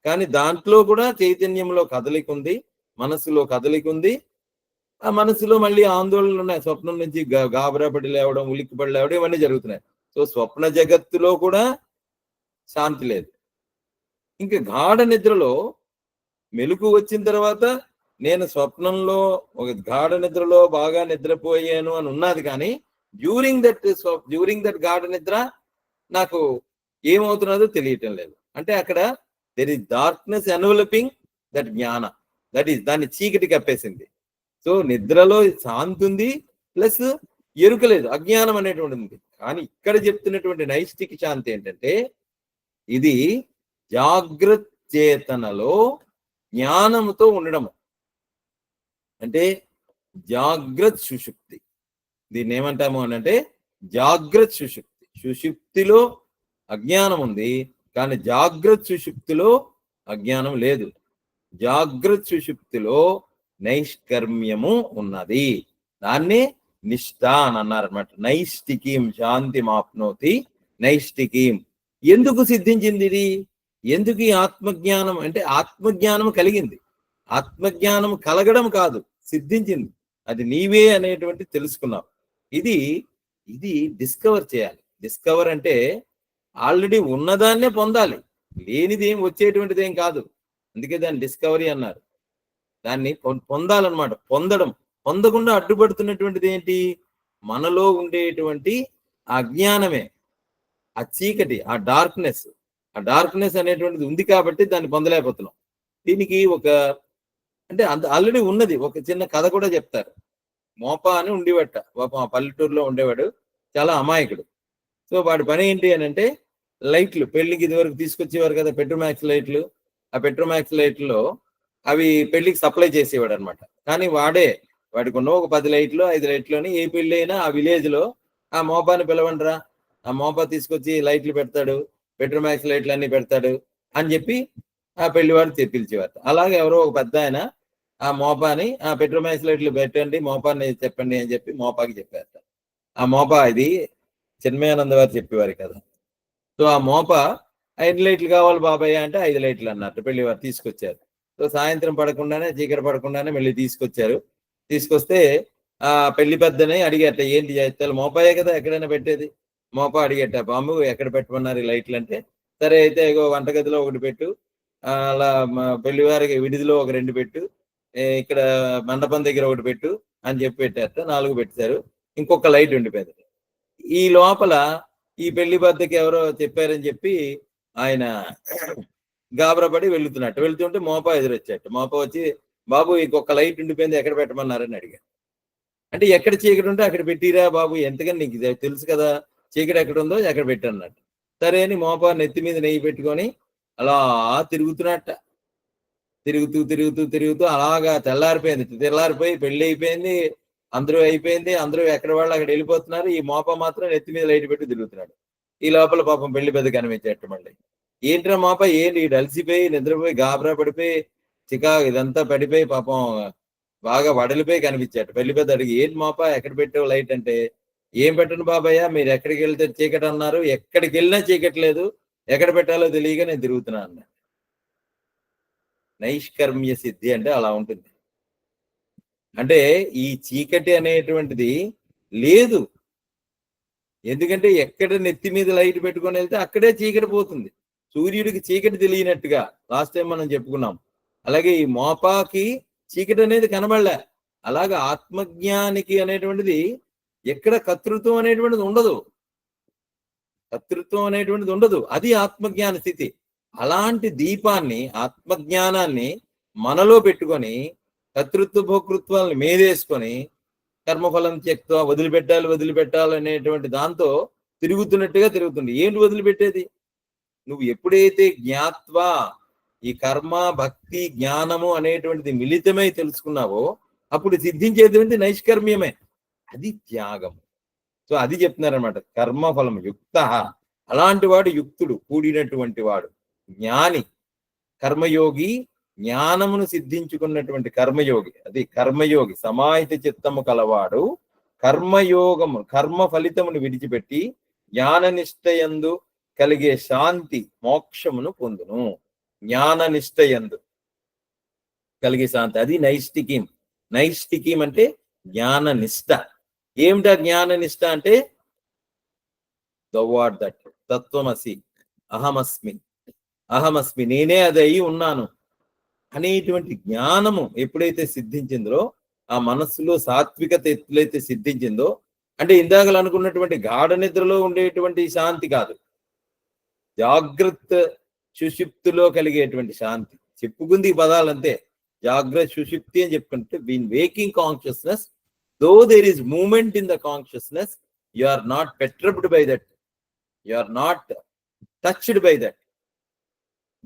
కానీ దాంట్లో కూడా చైతన్యంలో కదలిక ఉంది, మనసులో కదలిక ఉంది. ఆ మనసులో మళ్ళీ ఆందోళనలు ఉన్నాయి, స్వప్నం నుంచి గాబరా పడి లేవడం, ఉలిక్కిపడి లేవడం, ఇవన్నీ జరుగుతున్నాయి. సో స్వప్న జగత్తులో కూడా శాంతి లేదు. ఇంకా గాఢ నిద్రలో మెలకు వచ్చిన తర్వాత నేను స్వప్నంలో ఒక గాఢ నిద్రలో బాగా నిద్రపోయాను అని ఉన్నది, కానీ డ్యూరింగ్ దట్ గాఢ నిద్ర నాకు ఏమవుతున్నదో తెలియటం లేదు. అంటే అక్కడ there is darkness enveloping that జ్ఞాన, దాన్ని చీకటి కప్పేసింది. సో నిద్రలో శాంతి ఉంది, ప్లస్ ఎరుకలేదు, అజ్ఞానం అనేటువంటి ఉంది. కానీ ఇక్కడ చెప్తున్నటువంటి నైష్టిక శాంతి ఏంటంటే, ఇది జాగ్రత్త చేతనలో జ్ఞానంతో ఉండడము. అంటే జాగ్రత్త సుషుప్తి, దీన్ని ఏమంటాము అని అంటే జాగ్రత్త సుషుప్తి. సుషుప్తిలో అజ్ఞానం ఉంది, కానీ జాగ్రత్త సుషుప్తిలో అజ్ఞానం లేదు. జాగ్రత్త సుషుప్తిలో నైష్కర్మ్యము ఉన్నది, దాన్ని నిష్ఠ అని అన్నారు అనమాట. నైష్టికీం శాంతి మాప్నోతి నైష్టికీం. ఎందుకు సిద్ధించింది ఇది? ఎందుకు ఈ ఆత్మజ్ఞానం అంటే ఆత్మజ్ఞానం కలిగింది, ఆత్మజ్ఞానం కలగడం కాదు, సిద్ధించింది. అది నీవే అనేటువంటి తెలుసుకున్నావు. ఇది డిస్కవర్ చేయాలి. డిస్కవర్ అంటే ఆల్రెడీ ఉన్నదాన్నే పొందాలి, లేనిది ఏం వచ్చేటువంటిది ఏం కాదు. అందుకే దాన్ని డిస్కవరీ అన్నారు. దాన్ని పొందాలన్నమాట. పొందకుండా అడ్డుపడుతున్నటువంటిది ఏంటి? మనలో ఉండేటువంటి ఆ అజ్ఞానమే, ఆ చీకటి, ఆ డార్క్నెస్ అనేటువంటిది ఉంది కాబట్టి దాన్ని పొందలేకపోతున్నాం. దీనికి అంటే ఆల్రెడీ ఉన్నది. ఒక చిన్న కథ కూడా చెప్తారు. మోపా అని ఉండేవాట, ఆ పల్లెటూరులో ఉండేవాడు, చాలా అమాయకుడు. సో వాడి పని ఏంటి అని అంటే, లైట్లు పెళ్లికి ఇదివరకు తీసుకొచ్చేవారు కదా పెట్రోమాక్స్ లైట్లు. ఆ పెట్రోమాక్స్ లైట్లో అవి పెళ్లికి సప్లై చేసేవాడు అనమాట. కానీ వాడికి ఉన్న ఒక 10 లైట్లు 5 లైట్లోని ఏ పెళ్లి అయినా ఆ విలేజ్ లో ఆ మోపాని పిలవండిరా, ఆ మోపా తీసుకొచ్చి లైట్లు పెడతాడు, పెట్రోమాక్స్ లైట్లు అన్ని పెడతాడు అని చెప్పి ఆ పెళ్లివాడు పిలిచేవారు. అలాగే ఎవరో ఒక పెద్ద ఆయన ఆ మోపాని, ఆ పెట్రోమాక్స్ లైట్లు పెట్టండి, మోపాని చెప్పండి అని చెప్పి మోపాకి చెప్పారట. ఆ మోపా ఇది చిన్మయానంద వారు చెప్పేవారు కదా. సో ఆ మోప 5 లైట్లు కావాలి బాబాయ్ అంటే 5 లైట్లు అన్నట్టు పెళ్లివారు తీసుకొచ్చారు. సో సాయంత్రం పడకుండానే, చీకటి పడకుండానే మళ్ళీ తీసుకొస్తే ఆ పెళ్లి పెద్దని అడిగట, ఏంటి చేస్తారు, మోపాయే కదా ఎక్కడైనా పెట్టేది. మోపా అడిగట, బాంబు ఎక్కడ పెట్టమన్నారు ఈ లైట్లు అంటే, సరే అయితే ఇగో వంటగదిలో ఒకటి పెట్టు, అలా పెళ్లివారికి విడిదిలో ఒక 2 పెట్టు, ఇక్కడ మండపం దగ్గర ఒకటి పెట్టు అని చెప్పి పెట్టారట. 4 పెట్టారు. ఇంకొక లైట్ ఉండిపోయింది. ఈ లోపల ఈ పెళ్లి బద్దకి ఎవరో చెప్పారని చెప్పి ఆయన గాబరపడి వెళ్తుంటే మోపా ఎదురొచ్చాట. మోపా వచ్చి, బాబు ఇంకొక లైట్ ఉండిపోయింది ఎక్కడ పెట్టమన్నారని అడిగారు. అంటే ఎక్కడ చీకటి ఉంటే అక్కడ పెట్టిరా బాబు, ఎంతకని నీకు తెలుసు కదా చీకటి ఎక్కడ ఉందో అక్కడ పెట్టన్నట్టు. సరే అని మోపా నెత్తి మీద నెయ్యి పెట్టుకొని అలా తిరుగుతూ అలాగా తెల్లారిపోయి పెళ్లి అయిపోయింది, అందరూ ఎక్కడ వాళ్ళు అక్కడ వెళ్ళిపోతున్నారు. ఈ మోపా మాత్రం నెత్తి మీద లైట్ పెట్టి తిరుగుతున్నాడు. ఈ లోపల పాపం పెళ్లి పెద్ద కనిపించేట. మళ్ళీ ఏంట్రా మోపా, ఏంటి అలసిపోయి నిద్రపోయి గాబరా పడిపోయి ఇదంతా పడిపోయి పాపం బాగా వడలిపోయి కనిపించాట. పెళ్లి పెద్ద అడిగి, ఏంటి మోపా ఎక్కడ పెట్టావు లైట్ అంటే, ఏం పెట్టను బాబాయ్య, మీరు ఎక్కడికి వెళ్తే చీకటి అన్నారు, ఎక్కడికి వెళ్ళినా చీకటి లేదు, ఎక్కడ పెట్టాలో తెలియక నేను తిరుగుతున్నా అన్న. నైష్కర్మ్య సిద్ధి అంటే అలా ఉంటుంది. అంటే ఈ చీకటి అనేటువంటిది లేదు, ఎందుకంటే ఎక్కడ నెత్తి మీద లైట్ పెట్టుకొని వెళ్తే అక్కడే చీకటి పోతుంది. సూర్యుడికి చీకటి తెలియనట్టుగా లాస్ట్ టైం మనం చెప్పుకున్నాం. అలాగే ఈ మోపాకి చీకటి అనేది కనబడలే. అలాగే ఆత్మజ్ఞానికి అనేటువంటిది ఎక్కడ కర్తృత్వం అనేటువంటిది ఉండదు. కర్తృత్వం అనేటువంటిది ఉండదు. అది ఆత్మజ్ఞాన స్థితి. అలాంటి దీపాన్ని, ఆత్మజ్ఞానాన్ని మనలో పెట్టుకొని కర్తృత్వ భోక్తృత్వాలను మేదేసుకొని కర్మఫలం త్యక్త వదిలిపెట్టాలి అనేటువంటి దాంతో తిరుగుతున్నట్టుగా తిరుగుతుంది. ఏంటి వదిలిపెట్టేది? నువ్వు ఎప్పుడైతే జ్ఞాత్వా ఈ కర్మ భక్తి జ్ఞానము అనేటువంటిది మిళితమై తెలుసుకున్నావో అప్పుడు సిద్ధించేటువంటి నైష్కర్మ్యమే, అది త్యాగము. సో అది చెప్తున్నారనమాట. కర్మఫలం యుక్త, అలాంటి వాడు యుక్తుడు, కూడినటువంటి వాడు జ్ఞాని, కర్మయోగి, జ్ఞానమును సిద్ధించుకున్నటువంటి కర్మయోగి. అది కర్మయోగి, సమాహిత చిత్తము కలవాడు కర్మయోగము కర్మ ఫలితమును విడిచిపెట్టి జ్ఞాన నిష్టయందు కలిగే శాంతి మోక్షమును పొందును. జ్ఞాన నిష్టయందు కలిగే శాంతి, అది నైష్టికీం. నైష్టికీం అంటే జ్ఞాన నిష్ట. ఏమిటా జ్ఞాన నిష్ట అంటే thou art that, తత్వమసి, అహమస్మి, నేనే అది అయి ఉన్నాను అనేటువంటి జ్ఞానము ఎప్పుడైతే సిద్ధించిందో, ఆ మనస్సులో సాత్వికత ఎప్పుడైతే సిద్ధించిందో, అంటే ఇందాకలు అనుకున్నటువంటి గాఢ నిద్రలో ఉండేటువంటి శాంతి కాదు, జాగ్రత్త సుషుప్తిలో కలిగేటువంటి శాంతి. చెప్పుకుంది ఈ పదాలు అంతే, జాగ్రత్త సుషుప్తి అని చెప్పుకుంటే been waking consciousness, though there is moment in the consciousness, you are not perturbed by that, you are not touched by that.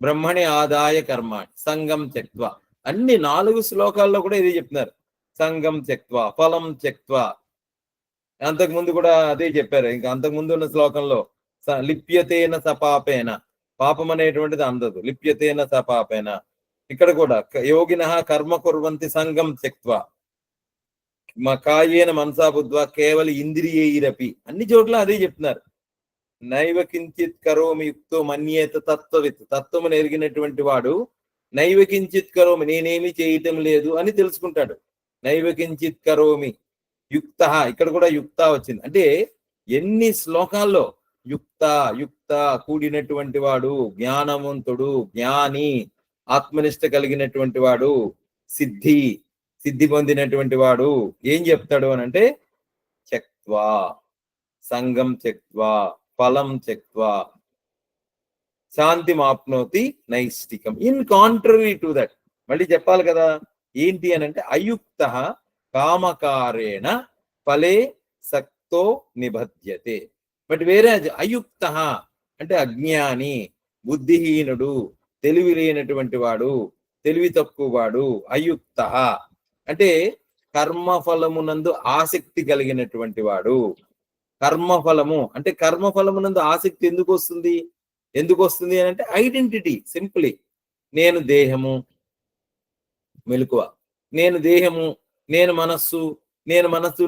బ్రహ్మణి ఆదాయ కర్మాణి సంగం త్యక్త్వా, అన్ని 4 శ్లోకాల్లో కూడా ఇది చెప్తున్నారు. సంగం త్యక్త్వా, ఫలం త్యక్త్వా. అంతకుముందు కూడా అదే చెప్పారు. ఇంకా అంతకుముందు ఉన్న శ్లోకంలో లిప్యతేన సపాపేన, పాపం అనేటువంటిది అందదు, లిప్యతేన సపాపేన. ఇక్కడ కూడా యోగినః కర్మ కుర్వంతి సంగం త్యక్త్వా కాయేన మనసా బుద్ధ్వా కేవల ఇంద్రియైరపి. అన్ని చోట్ల అదే చెప్తున్నారు. నైవ కించిత్ కరోమి యుక్తో మన్యేత తత్వవిత్, తత్వమును ఎరిగినటువంటి వాడు నైవ కించిత్ కరోమి, నేనేమి చేయటం లేదు అని తెలుసుకుంటాడు. నైవ కించిత్ కరోమి యుక్త, ఇక్కడ కూడా యుక్త వచ్చింది. అంటే ఎన్ని శ్లోకాల్లో యుక్త కూడినటువంటి వాడు, జ్ఞానవంతుడు, జ్ఞాని, ఆత్మనిష్ట కలిగినటువంటి వాడు, సిద్ధి పొందినటువంటి వాడు ఏం చెప్తాడు అని అంటే త్యక్త్వా సంగం త్యక్త్వా ఫలం త్యక్త్వా శాంతి మాప్నోతి నైష్టికం. ఇన్ కాంట్రరీ టు దట్, మళ్ళీ చెప్పాలి కదా ఏంటి అని అంటే అయుక్త కామకారేణ ఫలే సక్తో నిబధ్యతే. బట్ వేరే అయుక్త అంటే అజ్ఞాని, బుద్ధిహీనుడు, తెలివి లేనటువంటి వాడు, తెలివి తక్కువ వాడు. అయుక్త అంటే కర్మఫలమునందు ఆసక్తి కలిగినటువంటి వాడు. కర్మఫలము అంటే కర్మఫలమునందు ఆసక్తి ఎందుకు వస్తుంది అని అంటే ఐడెంటిటీ. సింప్లీ నేను దేహము, మెలకువ, నేను దేహము, నేను మనస్సు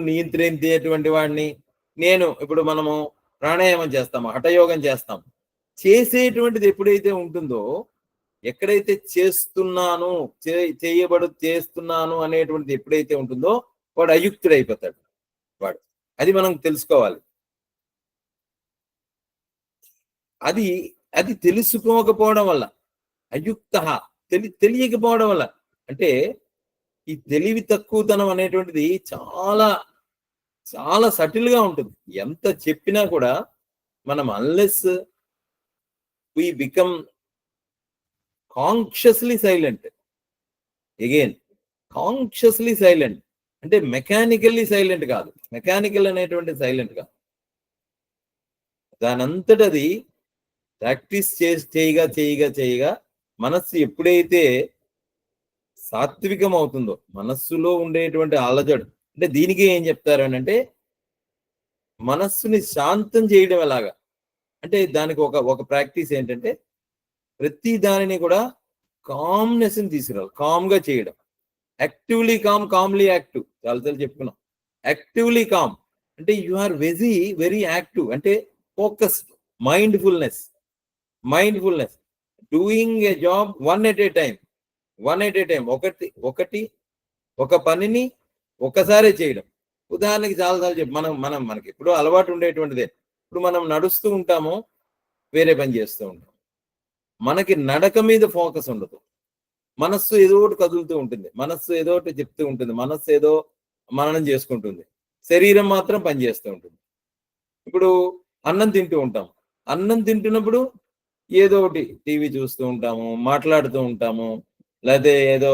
నియంత్రించేటువంటి వాడిని. ఇప్పుడు మనము ప్రాణాయామం చేస్తాము, హఠయోగం చేస్తాము. చేసేటువంటిది ఎప్పుడైతే ఉంటుందో, ఎక్కడైతే చేస్తున్నాను అనేటువంటిది ఎప్పుడైతే ఉంటుందో వాడు అయుక్తుడైపోతాడు. వాడు అది మనం తెలుసుకోవాలి. అది తెలుసుకోకపోవడం వల్ల, అయుక్త తెలియకపోవడం వల్ల, అంటే ఈ తెలివి తక్కువతనం అనేటువంటిది చాలా చాలా సటిల్ గా ఉంటుంది. ఎంత చెప్పినా కూడా మనం unless we become consciously silent, again consciously silent అంటే మెకానికల్లీ సైలెంట్ కాదు, మెకానికల్ అనేటువంటి సైలెంట్ కాదు, దానంతటది ప్రాక్టీస్ చేయగా మనస్సు ఎప్పుడైతే సాత్వికం అవుతుందో, మనస్సులో ఉండేటువంటి అలజడు, అంటే దీనికి ఏం చెప్తారు అని అంటే మనస్సుని శాంతం చేయడం ఎలాగా అంటే దానికి ఒక ప్రాక్టీస్ ఏంటంటే ప్రతి దానిని కూడా కామ్నెస్ ని తీసుకురావాలి, కామ్ గా చేయడం. యాక్టివ్లీ కామ్, కామ్లీ యాక్టివ్, చాలా చెప్పుకున్నాం. యాక్టివ్లీ కామ్ అంటే యు ఆర్ వెరీ యాక్టివ్, అంటే focused, mindfulness doing a job one at a time, ఒక పనిని ఒకసారి చేయడం. ఉదాహరణకి చాలాసార్లు చెప్పి మనకి ఎప్పుడూ అలవాటు ఉండేటువంటిదే. ఇప్పుడు మనం నడుస్తూ ఉంటాము, వేరే పని చేస్తూ ఉంటాం, మనకి నడక మీద ఫోకస్ ఉండదు, మనస్సు ఏదో ఒకటి కదులుతూ ఉంటుంది, మనస్సు ఏదో ఒకటి చెప్తూ ఉంటుంది, మనస్సు ఏదో మననం చేసుకుంటుంది. శరీరం మాత్రం పనిచేస్తూ ఉంటుంది. ఇప్పుడు అన్నం తింటూ ఉంటాం. అన్నం తింటున్నప్పుడు ఏదో ఒకటి టీవీ చూస్తూ ఉంటాము, మాట్లాడుతూ ఉంటాము, లేకపోతే ఏదో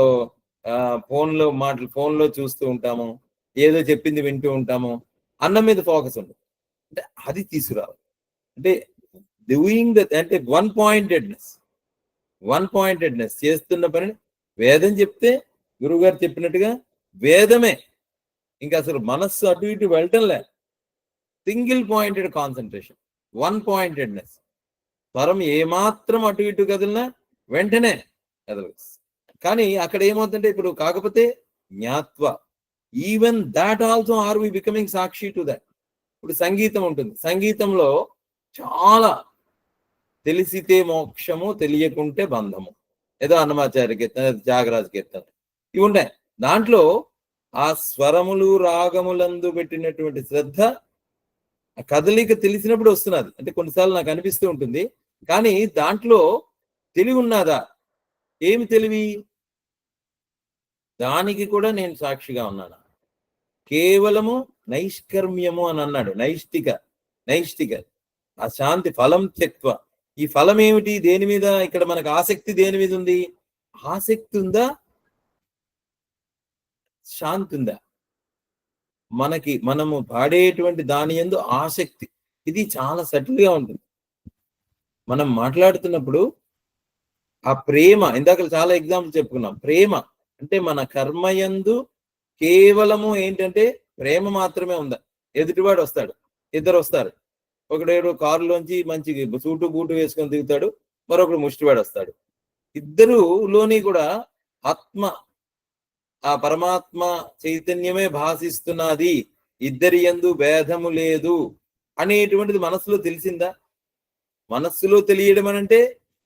ఫోన్లో చూస్తూ ఉంటాము, ఏదో చెప్పింది వింటూ ఉంటాము. అన్నం మీద ఫోకస్ ఉండదు. అంటే అది తీసుకురావాలి. అంటే డూయింగ్ అంటే వన్ పాయింటెడ్నెస్ చేస్తున్న పనిని వేదం చెప్తే గురువుగారు చెప్పినట్టుగా వేదమే. ఇంకా అసలు మనస్సు అటు ఇటు వెళ్ళటంలే. Single pointed concentration, one pointedness. స్వరం ఏమాత్రం అటు ఇటు కదిలినా వెంటనే కదలదు. కానీ అక్కడ ఏమవుతుందంటే ఇప్పుడు కాకపోతే జ్ఞాత్వ, even that also are we becoming sakshi to that. ఇప్పుడు సంగీతం ఉంటుంది. సంగీతంలో చాలా తెలిసితే మోక్షము, తెలియకుంటే బంధము, ఏదో అన్నమాచార్య కీర్తన, త్యాగరాజ కీర్తన, ఇవి ఉంటాయి. దాంట్లో ఆ స్వరములు రాగములందు పెట్టినటువంటి శ్రద్ధ, కదలిక తెలిసినప్పుడు వస్తున్నది. అంటే కొన్నిసార్లు నాకు అనిపిస్తూ ఉంటుంది, కానీ దాంట్లో తెలివి ఉన్నదా? ఏమి తెలివి? దానికి కూడా నేను సాక్షిగా ఉన్నాను. కేవలము నైష్కర్మ్యము అని అన్నాడు. నైష్టిక ఆ శాంతి ఫలం త్యక్త్వ. ఈ ఫలం ఏమిటి? దేని మీద ఇక్కడ మనకు ఆసక్తి దేని మీద ఉంది? ఆసక్తి ఉందా, శాంతి ఉందా? మనము పాడేటువంటి దాని యందు ఆసక్తి, ఇది చాలా సటిల్ గా ఉంటుంది. మనం మాట్లాడుతున్నప్పుడు ఆ ప్రేమ, ఇందాక చాలా ఎగ్జాంపుల్ చెప్పుకున్నాం. ప్రేమ అంటే మన కర్మయందు కేవలము ఏంటంటే ప్రేమ మాత్రమే ఉందా? ఎదుటివాడు వస్తాడు, ఇద్దరు వస్తారు. ఒకడేడు కారులోంచి మంచి సూటు బూటు వేసుకొని దిగుతాడు, మరొకడు ముష్టివాడు వస్తాడు. ఇద్దరులోని కూడా ఆత్మ, ఆ పరమాత్మ చైతన్యమే భాషిస్తున్నది, ఇద్దరి యందు భేదము లేదు అనేటువంటిది మనస్సులో తెలిసిందా? మనస్సులో తెలియడం అంటే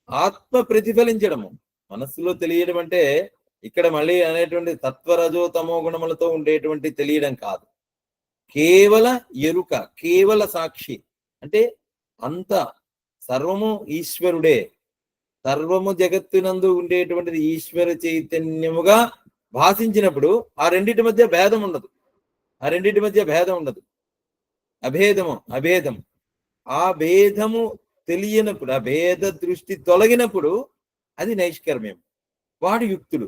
ఆత్మ ప్రతిఫలించడము. మనస్సులో తెలియడం అంటే ఇక్కడ మళ్ళీ అనేటువంటి తత్వరజో తమో గుణములతో ఉండేటువంటి తెలియడం కాదు. కేవల ఎరుక, కేవల సాక్షి. అంటే అంత సర్వము ఈశ్వరుడే, సర్వము జగత్తునందు ఉండేటువంటిది ఈశ్వర చైతన్యముగా భాషించినప్పుడు ఆ రెండింటి మధ్య భేదం ఉండదు. అభేదము. ఆ భేదము తెలియనప్పుడు, ఆ భేద దృష్టి తొలగినప్పుడు అది నైష్కర్మ్యం, వాడు యుక్తుడు.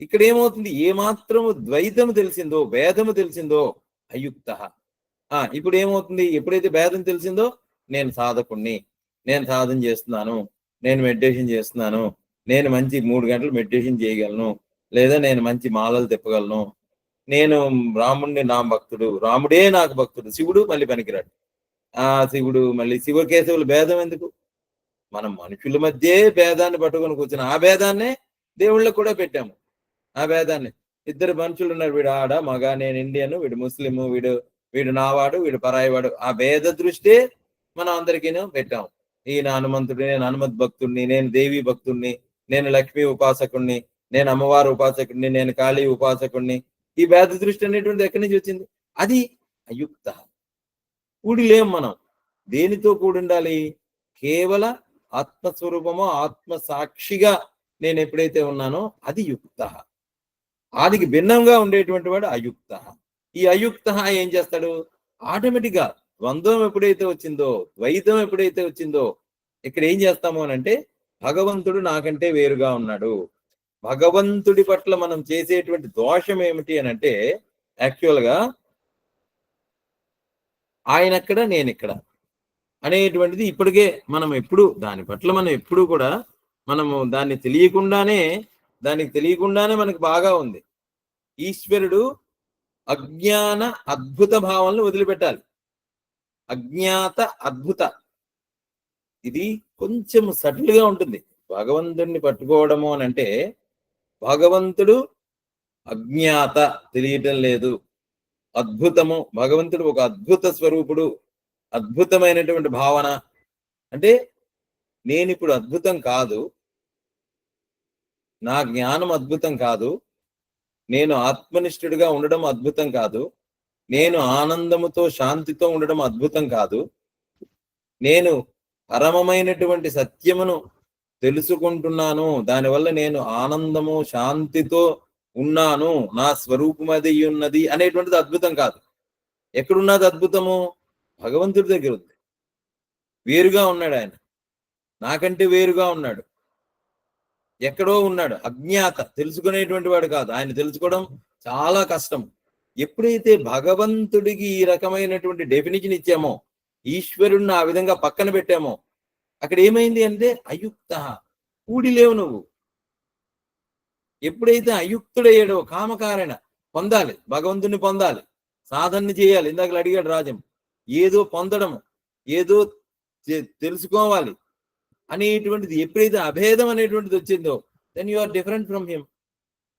ఇక్కడ ఏమవుతుంది? ఏమాత్రము ద్వైతము తెలిసిందో, భేదము తెలిసిందో అయుక్త. ఇప్పుడు ఏమవుతుంది? ఎప్పుడైతే భేదం తెలిసిందో, నేను సాధకుణ్ణి, నేను సాధన చేస్తున్నాను, నేను మెడిటేషన్ చేస్తున్నాను, నేను మంచి 3 గంటలు మెడిటేషన్ చేయగలను, లేదా నేను మంచి మాలలు తిప్పగలను, నేను రాముడిని నా భక్తుడు, రాముడే నాకు భక్తుడు, శివుడు మళ్ళీ పనికిరాడు. శివుడు మళ్ళీ శివకేశవుల భేదం ఎందుకు? మనం మనుషుల మధ్యే భేదాన్ని పట్టుకొని కూర్చుని ఆ భేదాన్నే దేవుళ్ళకు కూడా పెట్టాము. ఆ భేదాన్ని, ఇద్దరు మనుషులు ఉన్నారు, వీడు ఆడ మగ, నేను ఇండియన్, వీడు ముస్లిము, వీడు నావాడు, వీడు పరాయివాడు, ఆ భేద దృష్టే మనం అందరికీ పెట్టాము. ఈయన హనుమంతుడు, నేను హనుమత్ భక్తుడిని, నేను దేవి భక్తుడిని, నేను లక్ష్మీ ఉపాసకుడిని, నేను అమ్మవారు ఉపాసకుడిని, నేను కాళీ ఉపాసకుడిని. ఈ భేద దృష్టి అనేటువంటిది ఎక్కడి నుంచి వచ్చింది? అది అయుక్త. కూడిలేం మనం. దేనితో కూడి ఉండాలి? కేవల ఆత్మస్వరూపమో ఆత్మ సాక్షిగా నేను ఎప్పుడైతే ఉన్నానో అది యుక్త. ఆదికి భిన్నంగా ఉండేటువంటి వాడు అయుక్త. ఈ అయుక్త ఏం చేస్తాడు? ఆటోమేటిక్ గా ద్వంద్వం ఎప్పుడైతే వచ్చిందో, ద్వైతం ఎప్పుడైతే వచ్చిందో, ఇక్కడ ఏం చేస్తాము అని అంటే, భగవంతుడు నాకంటే వేరుగా ఉన్నాడు. భగవంతుడి పట్ల మనం చేసేటువంటి దోషం ఏమిటి అని అంటే, యాక్చువల్ గా ఆయన ఎక్కడ, నేను ఇక్కడ అనేటువంటిది ఇప్పటికే మనం ఎప్పుడు దాని పట్ల మనం ఎప్పుడు కూడా మనము దానికి తెలియకుండానే మనకు బాగా ఉంది. ఈశ్వరుడు అజ్ఞాన అద్భుత భావాలను వదిలిపెట్టాలి. అజ్ఞాత అద్భుత, ఇది కొంచెం సటిల్ గా ఉంటుంది. భగవంతుడిని పట్టుకోవడము అని అంటే, భగవంతుడు అజ్ఞాత, తెలియటం లేదు. అద్భుతము, భగవంతుడు ఒక అద్భుత స్వరూపుడు, అద్భుతమైనటువంటి భావన. అంటే నేను ఇప్పుడు అద్భుతం కాదు, నా జ్ఞానం అద్భుతం కాదు, నేను ఆత్మనిష్ఠుడిగా ఉండడం అద్భుతం కాదు, నేను ఆనందముతో శాంతితో ఉండడం అద్భుతం కాదు, నేను పరమమైనటువంటి సత్యమును తెలుసుకుంటున్నాను, దానివల్ల నేను ఆనందము శాంతితో ఉన్నాను, నా స్వరూపం అది ఉన్నది అనేటువంటిది అద్భుతం కాదు. ఎక్కడున్నది అద్భుతము? భగవంతుడి దగ్గర ఉంది. వేరుగా ఉన్నాడు ఆయన, నాకంటే వేరుగా ఉన్నాడు, ఎక్కడో ఉన్నాడు, అజ్ఞాత, తెలుసుకునేటువంటి వాడు కాదు. ఆయన తెలుసుకోవడం చాలా కష్టం. ఎప్పుడైతే భగవంతుడికి ఈ రకమైనటువంటి డెఫినిషన్ ఇచ్చామో, ఈశ్వరుణ్ణి ఆ విధంగా పక్కన పెట్టామో, అక్కడ ఏమైంది అంటే అయుక్త, కూడి లేవు నువ్వు. ఎప్పుడైతే అయుక్తుడయ్యాడో, కామకారణ, పొందాలి, భగవంతుని పొందాలి, సాధన చేయాలి. ఇందాక అడిగాడు రాజం, ఏదో పొందడం, ఏదో తెలుసుకోవాలి అనేటువంటిది ఎప్పుడైతే అభేదం అనేటువంటిది వచ్చిందో, then you are different from him.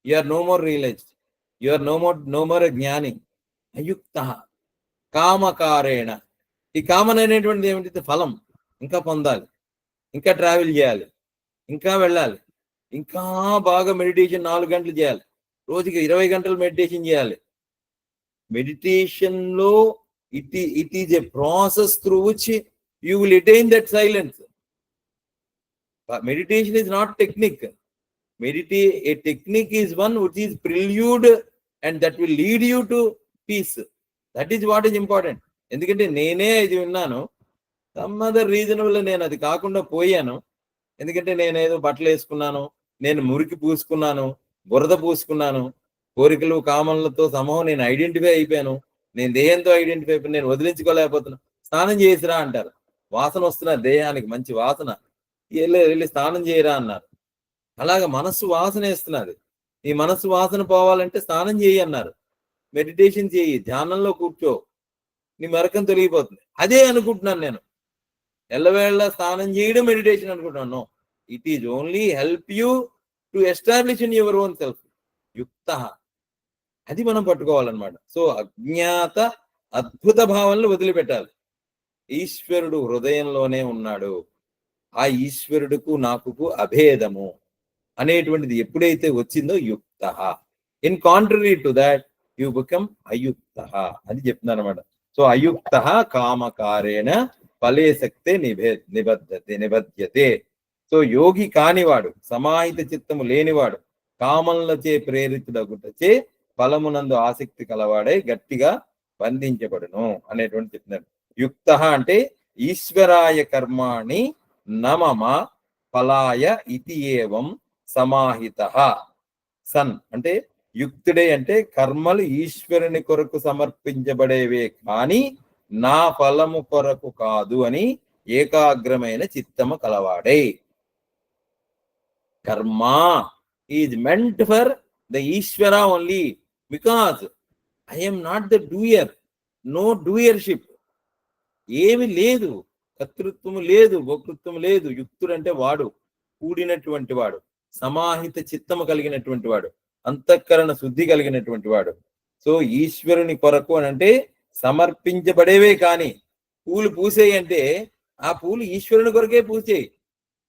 You are no more realised, you are no more jnani. అయుక్త కామకారేణ. ఈ కామన్ అనేటువంటిది ఏమిటి? ఫలం. ఇంకా పొందాలి, ఇంకా ట్రావెల్ చేయాలి, ఇంకా వెళ్ళాలి, ఇంకా బాగా మెడిటేషన్ 4 గంటలు చేయాలి, రోజుకి 20 గంటలు మెడిటేషన్ చేయాలి. మెడిటేషన్ లో it is a process through which you will attain that silence. Meditation is not technique. A technique is one which is prelude and that will lead you to peace. That is what is important. ఎందుకంటే నేనే ఇది విన్నాను, some other reason వల్ల నేను అది కాకుండా పోయాను. ఎందుకంటే నేను ఏదో బట్టలు వేసుకున్నాను, నేను మురికి పూసుకున్నాను, బురద పూసుకున్నాను, కోరికలు కామనలతో సమూహం నేను ఐడెంటిఫై అయిపోయాను. నేను దేహంతో ఐడెంటిఫై అయిపోయి నేను వదిలించుకోలేకపోతున్నా. స్నానం చేసిరా అంటారు, వాసన వస్తున్నారు దేహానికి, మంచి వాసన, వెళ్ళి స్నానం చేయరా అన్నారు. అలాగా మనస్సు వాసన వేస్తున్నది. ఈ మనస్సు వాసన పోవాలంటే స్నానం చేయి అన్నారు, మెడిటేషన్ చేయి, ధ్యానంలో కూర్చో, నీ మెరకం తొలగిపోతుంది. అదే అనుకుంటున్నాను నేను, ఎల్లవేళ స్నానం చేయడం మెడిటేషన్ అనుకుంటున్నాను. It is only help you to establish in your own self. యుక్త, అది మనం పట్టుకోవాలన్నమాట. సో అజ్ఞాత అద్భుత భావనలు వదిలిపెట్టాలి. ఈశ్వరుడు హృదయంలోనే ఉన్నాడు, ఆ ఈశ్వరుడుకు నాకుకు అభేదము అనేటువంటిది ఎప్పుడైతే వచ్చిందో యుక్త. In contrary to that you become అయుక్త అని చెప్తున్నారు అనమాట. సో అయుక్త కామకారేణ ఫలే శక్తే నిబధ్యతే. సో యోగి కానివాడు, సమాహిత చిత్తము లేనివాడు, కామములచే ప్రేరితుడగుటచే ఫలమునందు ఆసక్తి కలవాడై గట్టిగా బంధించబడును అనేటువంటి చెప్తున్నారు. యుక్త అంటే ఈశ్వరాయ కర్మాణి నమమ ఫలాయ ఇతి ఏవం సమాహిత సన్. అంటే యుక్తుడే అంటే కర్మలు ఈశ్వరుని కొరకు సమర్పించబడేవే కానీ నా ఫలము కొరకు కాదు అని ఏకాగ్రమైన చిత్తము కలవాడే. Karma is meant for the Ishwara only, because I am not the doer. No doership, ఏమి లేదు, కర్తృత్వము లేదు, భోక్తృత్వము లేదు. యుక్తుడు అంటే వాడు, కూడినటువంటి వాడు, సమాహిత చిత్తము కలిగినటువంటి వాడు, అంతఃకరణ శుద్ధి కలిగినటువంటి వాడు. సో ఈశ్వరుని కొరకు అని అంటే సమర్పించబడేవే కానీ, పూలు పూసేయి అంటే ఆ పూలు ఈశ్వరుని కొరకే పూసేయి.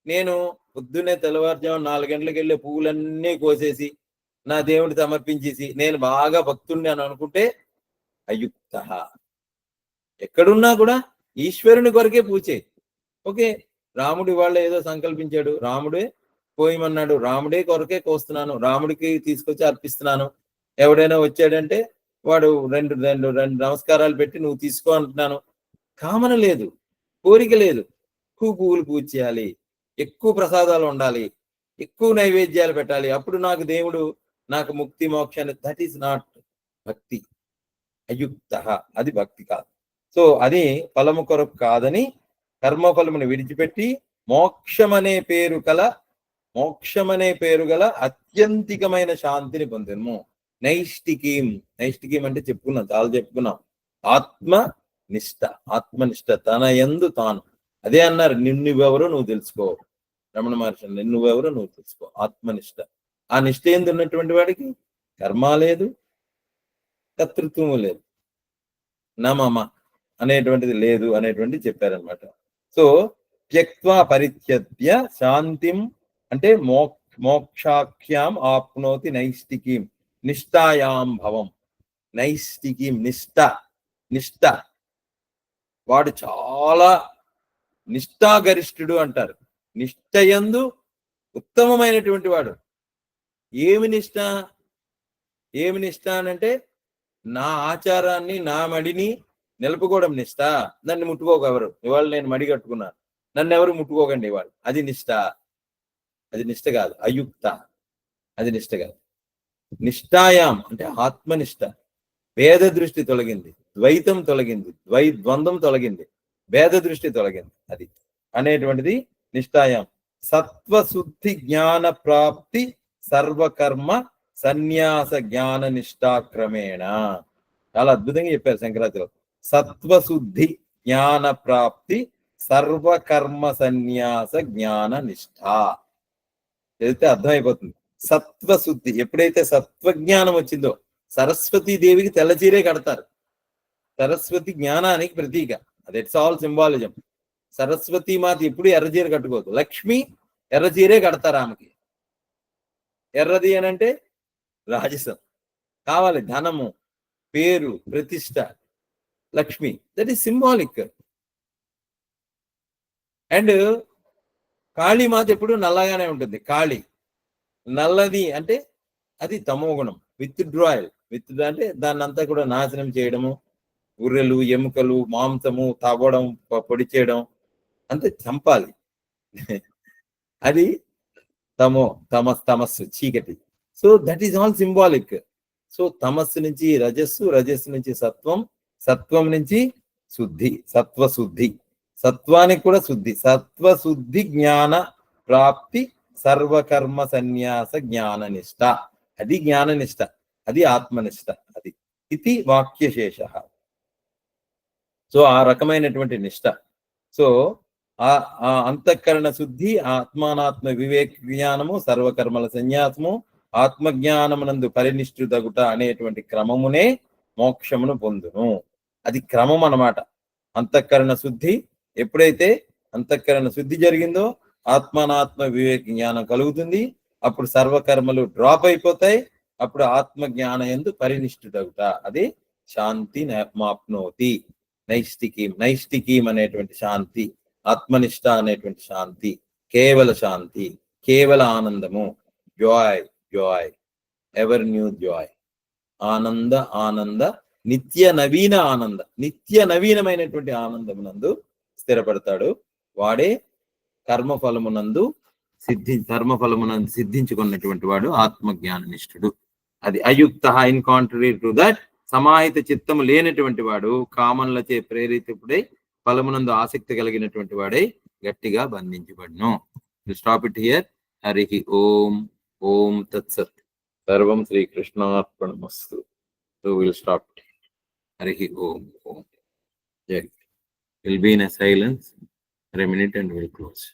నేను పొద్దున్నే తెల్లవారుజాము 4 గంటలకు వెళ్ళే పువ్వులన్నీ కోసేసి నా దేవుడికి సమర్పించేసి నేను బాగా భక్తుడిని అని అనుకుంటే అయుక్త. ఎక్కడున్నా కూడా ఈశ్వరుని కొరకే పూచే. ఓకే, రాముడి వాళ్ళ ఏదో సంకల్పించాడు, రాముడే పోయమన్నాడు, రాముడే కొరకే కోస్తున్నాను, రాముడికి తీసుకొచ్చి అర్పిస్తున్నాను. ఎవడైనా వచ్చాడంటే వాడు రెండు నమస్కారాలు పెట్టి నువ్వు తీసుకో అంటున్నాను. కామన లేదు, కోరిక లేదు, ఎక్కువ పువ్వులు పూజ చేయాలి, ఎక్కువ ప్రసాదాలు ఉండాలి, ఎక్కువ నైవేద్యాలు పెట్టాలి, అప్పుడు నాకు దేవుడు నాకు ముక్తి మోక్షాన్ని. దట్ ఈస్ నాట్ భక్తి. అయుక్త, అది భక్తి కాదు. సో అది ఫలము కొరకు కాదని కర్మఫలమును విడిచిపెట్టి మోక్షమనే పేరు గల అత్యంతికమైన శాంతిని పొందము. నైష్టికీం అంటే చాలా చెప్పుకున్నాం. ఆత్మనిష్ట, తన యందు తాను. అదే అన్నారు, నువ్వెవరో నువ్వు తెలుసుకో. రమణ మహర్షి నువ్వెవరో నువ్వు తెలుసుకో, ఆత్మనిష్ట. ఆ నిష్ట ఎందు ఉన్నటువంటి వాడికి కర్మ లేదు, కర్తృత్వము లేదు, నమమ అనేటువంటిది లేదు అనేటువంటిది చెప్పారనమాట. సో త్యక్త్వా పరిత్యజ్య శాంతిం అంటే మోక్షాఖ్యాం ఆప్నోతి నైష్టికీం నిష్ఠాయాం భవం. నైష్టికీం నిష్ఠ, వాడు చాలా నిష్ఠాగరిష్ఠుడు అంటారు. నిష్ఠయందు ఉత్తమమైనటువంటి వాడు. ఏమి నిష్ఠ అనంటే నా ఆచారాన్ని, నా మడిని నిలుపుకోవడం నిష్ట. నన్ను ముట్టుకోక ఎవరు. ఇవాళ నేను మడి కట్టుకున్నాను, నన్ను ఎవరు ముట్టుకోకండి ఇవాళ. అది నిష్ట. అది నిష్ట కాదు, అయుక్త. అది నిష్ట కాదు. నిష్ఠాయాం అంటే ఆత్మనిష్ట. భేద దృష్టి తొలగింది, ద్వైతం తొలగింది, ద్వంద్వం తొలగింది, భేద దృష్టి తొలగింది. అది అనేటువంటిది నిష్ఠాయాం. సత్వశుద్ధి జ్ఞాన ప్రాప్తి సర్వకర్మ సన్యాస జ్ఞాన నిష్ఠాక్రమేణ. చాలా అద్భుతంగా చెప్పారు శంకరాచార్య. సత్వశుద్ధి జ్ఞాన ప్రాప్తి సర్వకర్మ సన్యాస జ్ఞాన నిష్ఠ. చదివితే అర్థమైపోతుంది. సత్వశుద్ధి. ఎప్పుడైతే సత్వజ్ఞానం వచ్చిందో, సరస్వతీ దేవికి తెల్లచీరే కడతారు. సరస్వతి జ్ఞానానికి ప్రతీక. అది ఇట్స్ ఆల్ సింబాలిజం. సరస్వతీ మాత ఎప్పుడు ఎర్రచీర కట్టుకోదు. లక్ష్మి ఎర్రచీరే కడతారు ఆమెకి. ఎర్రది అని అంటే రాజసం కావాలి, ధనము, పేరు, ప్రతిష్ట. Lakshmi, that is symbolic. And Kalimata ఎప్పుడు నల్లగానే ఉంటుంది. కాళీ నల్లది అంటే అది తమో గుణం. విత్డ్రాయల్. అంటే దాన్ని అంతా కూడా నాశనం చేయడము, గుర్రెలు, ఎముకలు, మాంసము తవ్వడం, పొడి చేయడం, అంతే, చంపాలి. అది తమస్సు, చీకటి. So that is all symbolic. So తమస్సు నుంచి రజస్సు, రజస్సు నుంచి సత్వం, సత్వం నుంచి శుద్ధి, సత్వశుద్ధి. సత్వానికి కూడా శుద్ధి. సత్వశుద్ధి జ్ఞాన ప్రాప్తి సర్వకర్మ సన్యాస జ్ఞాన నిష్ట. అది జ్ఞాననిష్ట, అది ఆత్మనిష్ట. అది ఇది వాక్యశేష. సో ఆ రకమైనటువంటి నిష్ట. సో ఆ అంతఃకరణ శుద్ధి, ఆత్మానాత్మ వివేక జ్ఞానము, సర్వకర్మల సన్యాసము, ఆత్మజ్ఞానమునందు పరినిష్ఠుతగుట అనేటువంటి క్రమమునే మోక్షమును పొందును. అది క్రమం అన్నమాట. అంతఃకరణ శుద్ధి. ఎప్పుడైతే అంతఃకరణ శుద్ధి జరిగిందో ఆత్మానాత్మ వివేక జ్ఞానం కలుగుతుంది. అప్పుడు సర్వకర్మలు డ్రాప్ అయిపోతాయి. అప్పుడు ఆత్మ జ్ఞానం యందు పరినిష్ఠుతగుట. అది శాంతి మాప్నోతి. నైష్టికీం అనేటువంటి శాంతి, ఆత్మనిష్ట అనేటువంటి శాంతి, కేవల శాంతి, కేవల ఆనందము, జాయ్, ఎవర్ న్యూ జాయ్. ఆనంద నిత్య నవీన ఆనంద, నిత్య నవీనమైనటువంటి ఆనందమునందు స్థిరపడతాడు. వాడే కర్మఫలమునందు సిద్ధించుకున్నటువంటి వాడు ఆత్మజ్ఞాన నిష్ఠుడు. అది అయుక్త. ఇన్ కాంట్రరీ టు దట్, సమాహిత చిత్తము లేనటువంటి వాడు, కామన్లచే ప్రేరితుడై ఫలమునందు ఆసక్తి కలిగినటువంటి వాడై గట్టిగా బంధించబడును. Stop it here. హరి ఓం. ఓం తత్సత్. సర్వం శ్రీకృష్ణార్పణమస్తు. So we'll stop. Hari Om. Jai. We'll be in a silence for a minute and we'll close.